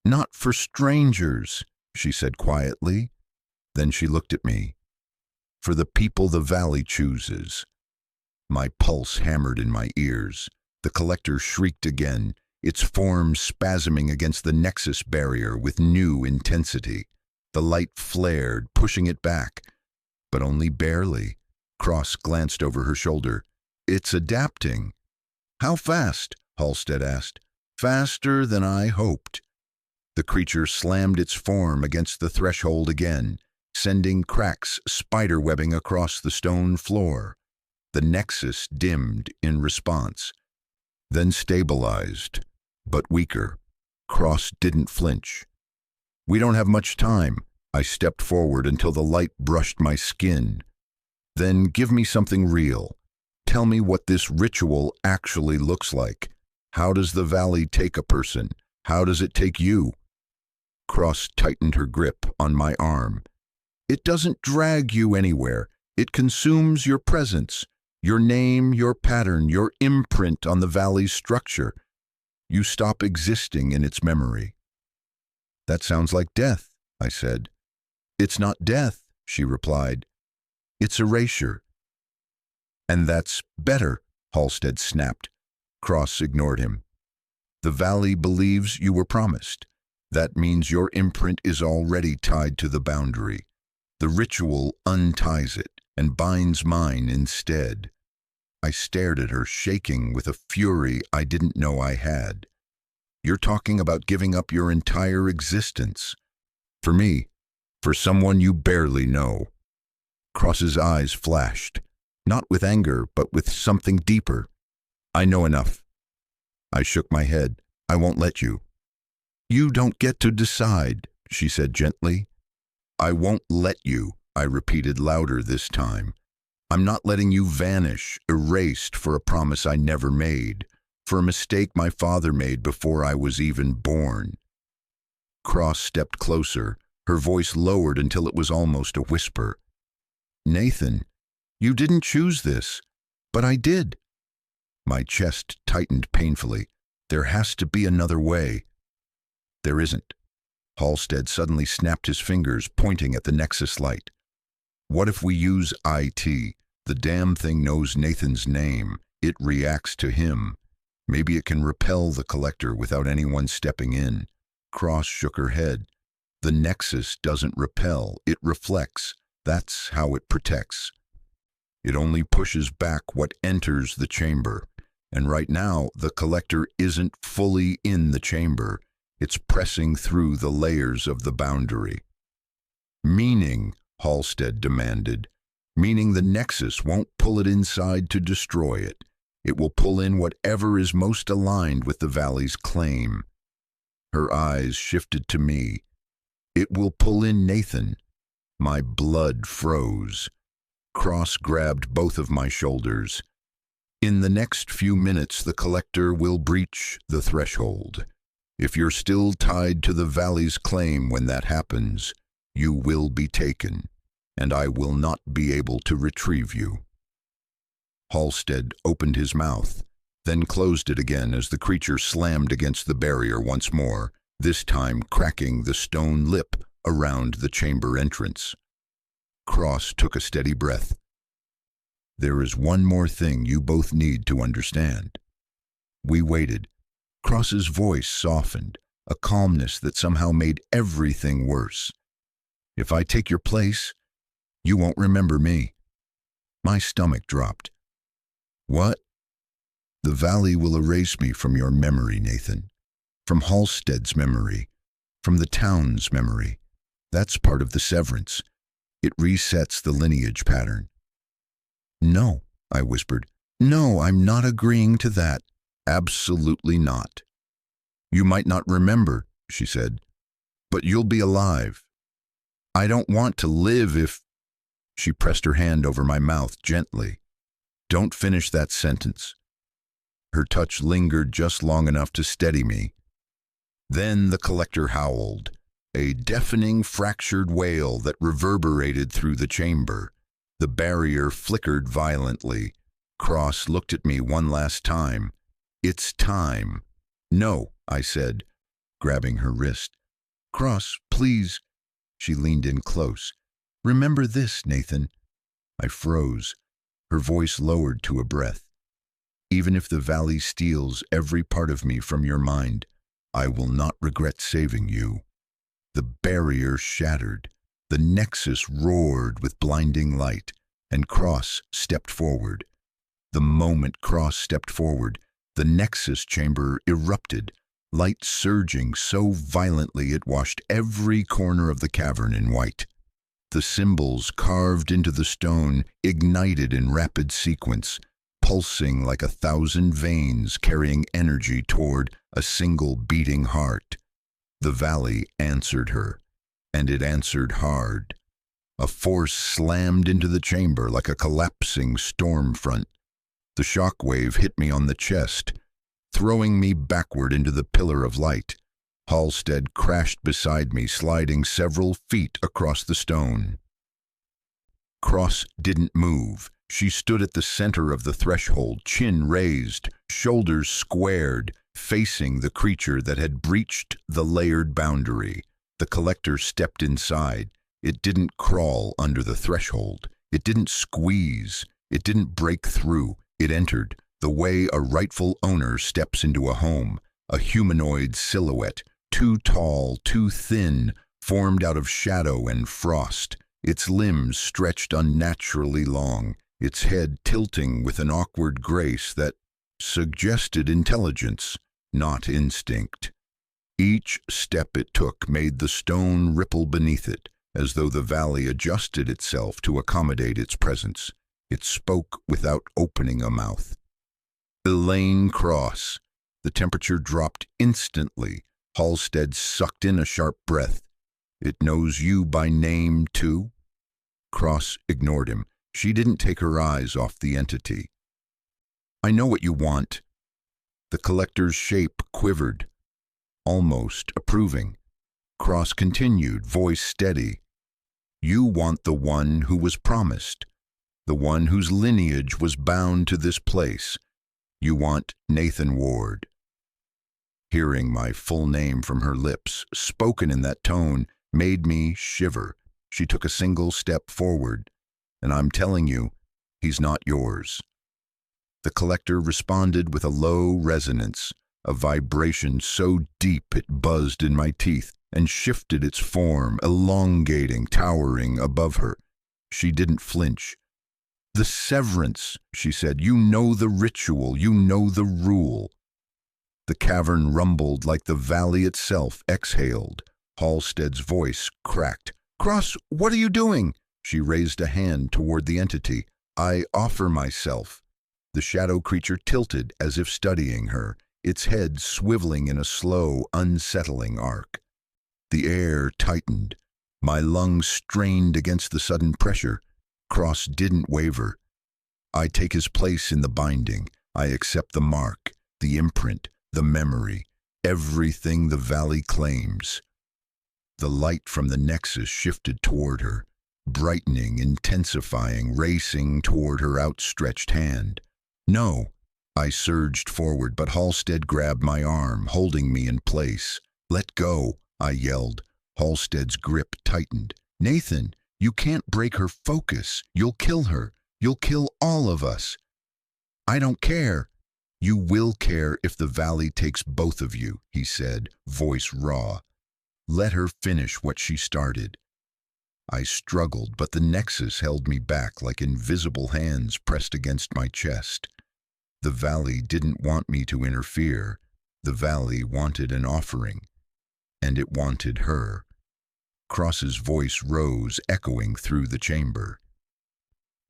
A: "Not for strangers," she said quietly. Then she looked at me. "For the people the valley chooses." My pulse hammered in my ears. The collector shrieked again, its form spasming against the nexus barrier with new intensity. The light flared, pushing it back, but only barely. Cross glanced over her shoulder. "It's adapting." "How fast?" Halstead asked. "Faster than I hoped." The creature slammed its form against the threshold again, sending cracks spiderwebbing across the stone floor. The nexus dimmed in response, then stabilized, but weaker. Cross didn't flinch. "We don't have much time." I stepped forward until the light brushed my skin. "Then give me something real. Tell me what this ritual actually looks like. How does the valley take a person? How does it take you?" Cross tightened her grip on my arm. "It doesn't drag you anywhere. It consumes your presence, your name, your pattern, your imprint on the valley's structure. You stop existing in its memory." "That sounds like death," I said. "It's not death," she replied. "It's erasure." "And that's better," Halstead snapped. Cross ignored him. "The valley believes you were promised. That means your imprint is already tied to the boundary. The ritual unties it and binds mine instead." I stared at her, shaking with a fury I didn't know I had. "You're talking about giving up your entire existence. For me, for someone you barely know." Cross's eyes flashed, not with anger, but with something deeper. "I know enough." I shook my head. "I won't let you." "You don't get to decide," she said gently. "I won't let you," I repeated louder this time. "I'm not letting you vanish, erased for a promise I never made, for a mistake my father made before I was even born." Cross stepped closer, her voice lowered until it was almost a whisper. "Nathan, you didn't choose this, but I did." My chest tightened painfully. "There has to be another way." "There isn't." Halstead suddenly snapped his fingers, pointing at the nexus light. What if we use IT? The damn thing knows Nathan's name. It reacts to him. Maybe it can repel the collector without anyone stepping in. Cross shook her head. The nexus doesn't repel, it reflects. That's how it protects. It only pushes back what enters the chamber. And right now, the collector isn't fully in the chamber. It's pressing through the layers of the boundary. Meaning, Halstead demanded, meaning the nexus won't pull it inside to destroy it. It will pull in whatever is most aligned with the valley's claim. Her eyes shifted to me. It will pull in Nathan. My blood froze. Cross grabbed both of my shoulders. In the next few minutes, the collector will breach the threshold. If you're still tied to the valley's claim when that happens, you will be taken, and I will not be able to retrieve you. Halstead opened his mouth, then closed it again as the creature slammed against the barrier once more, this time cracking the stone lip around the chamber entrance. Cross took a steady breath. There is one more thing you both need to understand. We waited. Cross's voice softened, a calmness that somehow made everything worse. If I take your place, you won't remember me. My stomach dropped. What? The valley will erase me from your memory, Nathan. From Halstead's memory. From the town's memory. That's part of the severance. It resets the lineage pattern. No, I whispered. No, I'm not agreeing to that. Absolutely not. You might not remember, she said, but you'll be alive. I don't want to live if... She pressed her hand over my mouth gently. Don't finish that sentence. Her touch lingered just long enough to steady me. Then the collector howled, a deafening fractured wail that reverberated through the chamber. The barrier flickered violently. Cross looked at me one last time. It's time. No, I said, grabbing her wrist. Cross, please. She leaned in close. Remember this, Nathan. I froze. Her voice lowered to a breath. Even if the valley steals every part of me from your mind, I will not regret saving you. The barrier shattered. The nexus roared with blinding light, and Cross stepped forward. The moment Cross stepped forward, the nexus chamber erupted, light surging so violently it washed every corner of the cavern in white. The symbols carved into the stone ignited in rapid sequence, pulsing like 1,000 veins carrying energy toward a single beating heart. The valley answered her, and it answered hard. A force slammed into the chamber like a collapsing storm front. The shock wave hit me on the chest, throwing me backward into the pillar of light. Halstead crashed beside me, sliding several feet across the stone. Cross didn't move. She stood at the center of the threshold, chin raised, shoulders squared, facing the creature that had breached the layered boundary. The collector stepped inside. It didn't crawl under the threshold. It didn't squeeze. It didn't break through. It entered, the way a rightful owner steps into a home, a humanoid silhouette, too tall, too thin, formed out of shadow and frost, its limbs stretched unnaturally long, its head tilting with an awkward grace that suggested intelligence, not instinct. Each step it took made the stone ripple beneath it, as though the valley adjusted itself to accommodate its presence. It spoke without opening a mouth. Elaine Cross. The temperature dropped instantly. Halstead sucked in a sharp breath. It knows you by name, too? Cross ignored him. She didn't take her eyes off the entity. I know what you want. The collector's shape quivered, almost approving. Cross continued, voice steady. You want the one who was promised, the one whose lineage was bound to this place. You want Nathan Ward. Hearing my full name from her lips, spoken in that tone, made me shiver. She took a single step forward, and I'm telling you, he's not yours." The collector responded with a low resonance, a vibration so deep it buzzed in my teeth and shifted its form, elongating, towering above her. She didn't flinch. "The severance," she said. "You know the ritual, you know the rule." The cavern rumbled like the valley itself exhaled. Halstead's voice cracked. "Cross, what are you doing?" She raised a hand toward the entity. "I offer myself." The shadow creature tilted as if studying her, its head swiveling in a slow, unsettling arc. The air tightened. My lungs strained against the sudden pressure. Cross didn't waver. "I take his place in the binding. I accept the mark, the imprint, the memory, everything the valley claims." The light from the nexus shifted toward her, brightening, intensifying, racing toward her outstretched hand. "No." I surged forward, but Halstead grabbed my arm, holding me in place. "Let go," I yelled. Halstead's grip tightened. "Nathan, you can't break her focus. You'll kill her. You'll kill all of us." "I don't care." "You will care if the valley takes both of you," he said, voice raw. "Let her finish what she started." I struggled, but the nexus held me back like invisible hands pressed against my chest. The valley didn't want me to interfere. The valley wanted an offering, and it wanted her. Cross's voice rose, echoing through the chamber.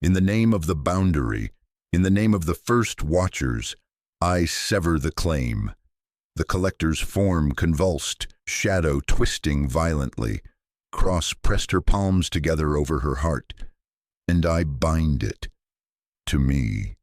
A: "In the name of the boundary, in the name of the first watchers, I sever the claim." The collector's form convulsed, shadow twisting violently. Cross pressed her palms together over her heart. "And I bind it to me."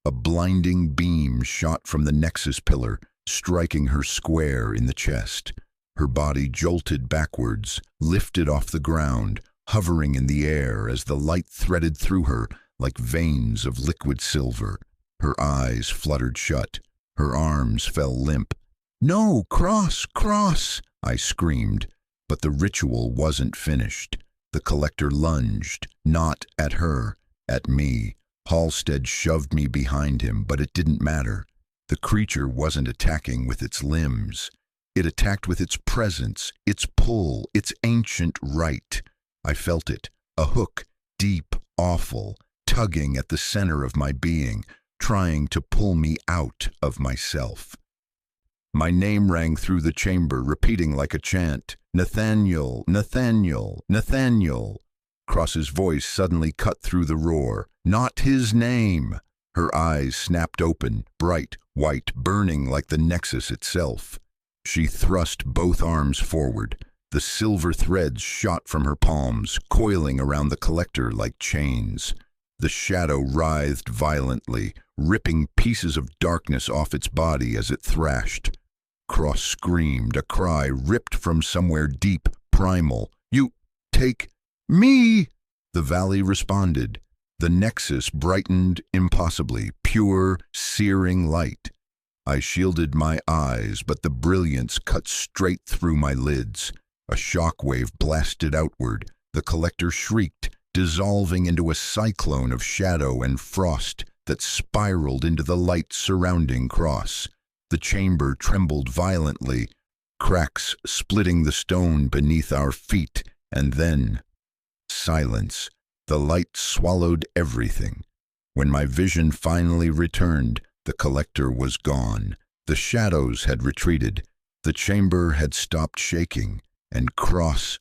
A: A blinding beam shot from the nexus pillar, striking her square in the chest. Her body jolted backwards, lifted off the ground, hovering in the air as the light threaded through her like veins of liquid silver. Her eyes fluttered shut. Her arms fell limp. "No, Cross, Cross!" I screamed. But the ritual wasn't finished. The collector lunged, not at her, at me. Halstead shoved me behind him, but it didn't matter. The creature wasn't attacking with its limbs. It attacked with its presence, its pull, its ancient right. I felt it, a hook, deep, awful, tugging at the center of my being, trying to pull me out of myself. My name rang through the chamber, repeating like a chant, "Nathaniel, Nathaniel, Nathaniel." Cross's voice suddenly cut through the roar. "Not his name!" Her eyes snapped open, bright, white, burning like the nexus itself. She thrust both arms forward. The silver threads shot from her palms, coiling around the collector like chains. The shadow writhed violently, ripping pieces of darkness off its body as it thrashed. Cross screamed, a cry ripped from somewhere deep, primal. "You take me!" The valley responded. The nexus brightened impossibly, pure, searing light. I shielded my eyes, but the brilliance cut straight through my lids. A shockwave blasted outward. The collector shrieked, dissolving into a cyclone of shadow and frost that spiraled into the light surrounding Cross. The chamber trembled violently, cracks splitting the stone beneath our feet, and then silence. The light swallowed everything. When my vision finally returned, the collector was gone. The shadows had retreated. The chamber had stopped shaking, and Cross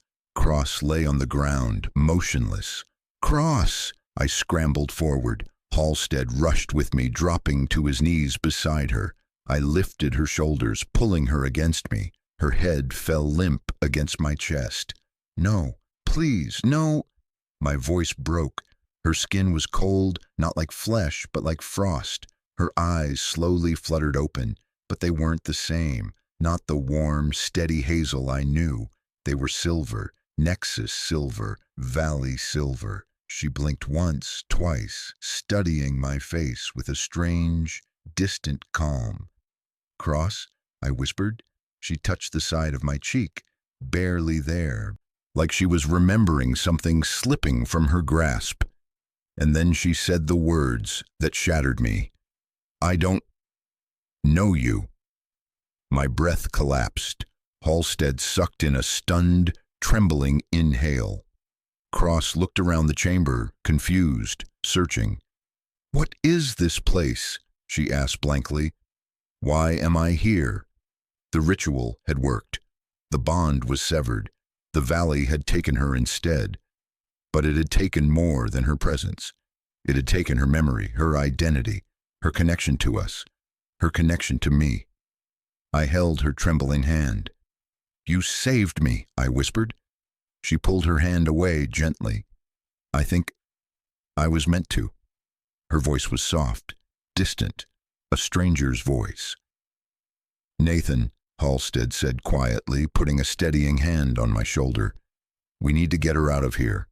A: lay on the ground, motionless. "Cross!" I scrambled forward. Halstead rushed with me, dropping to his knees beside her. I lifted her shoulders, pulling her against me. Her head fell limp against my chest. "No, please, no." My voice broke. Her skin was cold, not like flesh, but like frost. Her eyes slowly fluttered open, but they weren't the same. Not the warm, steady hazel I knew. They were silver, nexus silver, valley silver. She blinked once, twice, studying my face with a strange, distant calm. "Cross?" I whispered. She touched the side of my cheek, barely there, like she was remembering something slipping from her grasp. And then she said the words that shattered me. "I don't know you." My breath collapsed. Halstead sucked in a stunned, trembling inhale. Cross looked around the chamber, confused, searching. "What is this place?" she asked blankly. "Why am I here?" The ritual had worked. The bond was severed. The valley had taken her instead. But it had taken more than her presence. It had taken her memory, her identity, her connection to us, her connection to me. I held her trembling hand. "You saved me," I whispered. She pulled her hand away gently. "I think I was meant to." Her voice was soft, distant, a stranger's voice. "Nathan," Halstead said quietly, putting a steadying hand on my shoulder, "we need to get her out of here."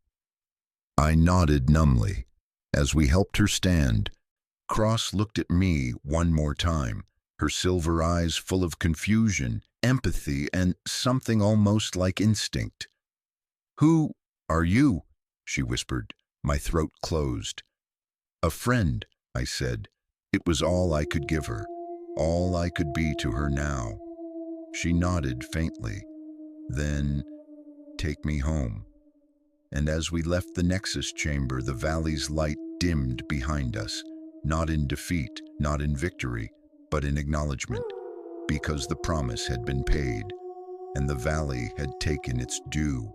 A: I nodded numbly. As we helped her stand, Cross looked at me one more time, her silver eyes full of confusion, empathy, and something almost like instinct. "Who are you?" she whispered. My throat closed. "A friend," I said. It was all I could give her, all I could be to her now. She nodded faintly. Then, "Take me home." And as we left the Nexus chamber, the valley's light dimmed behind us, not in defeat, not in victory, but in acknowledgement, because the promise had been paid, and the valley had taken its due.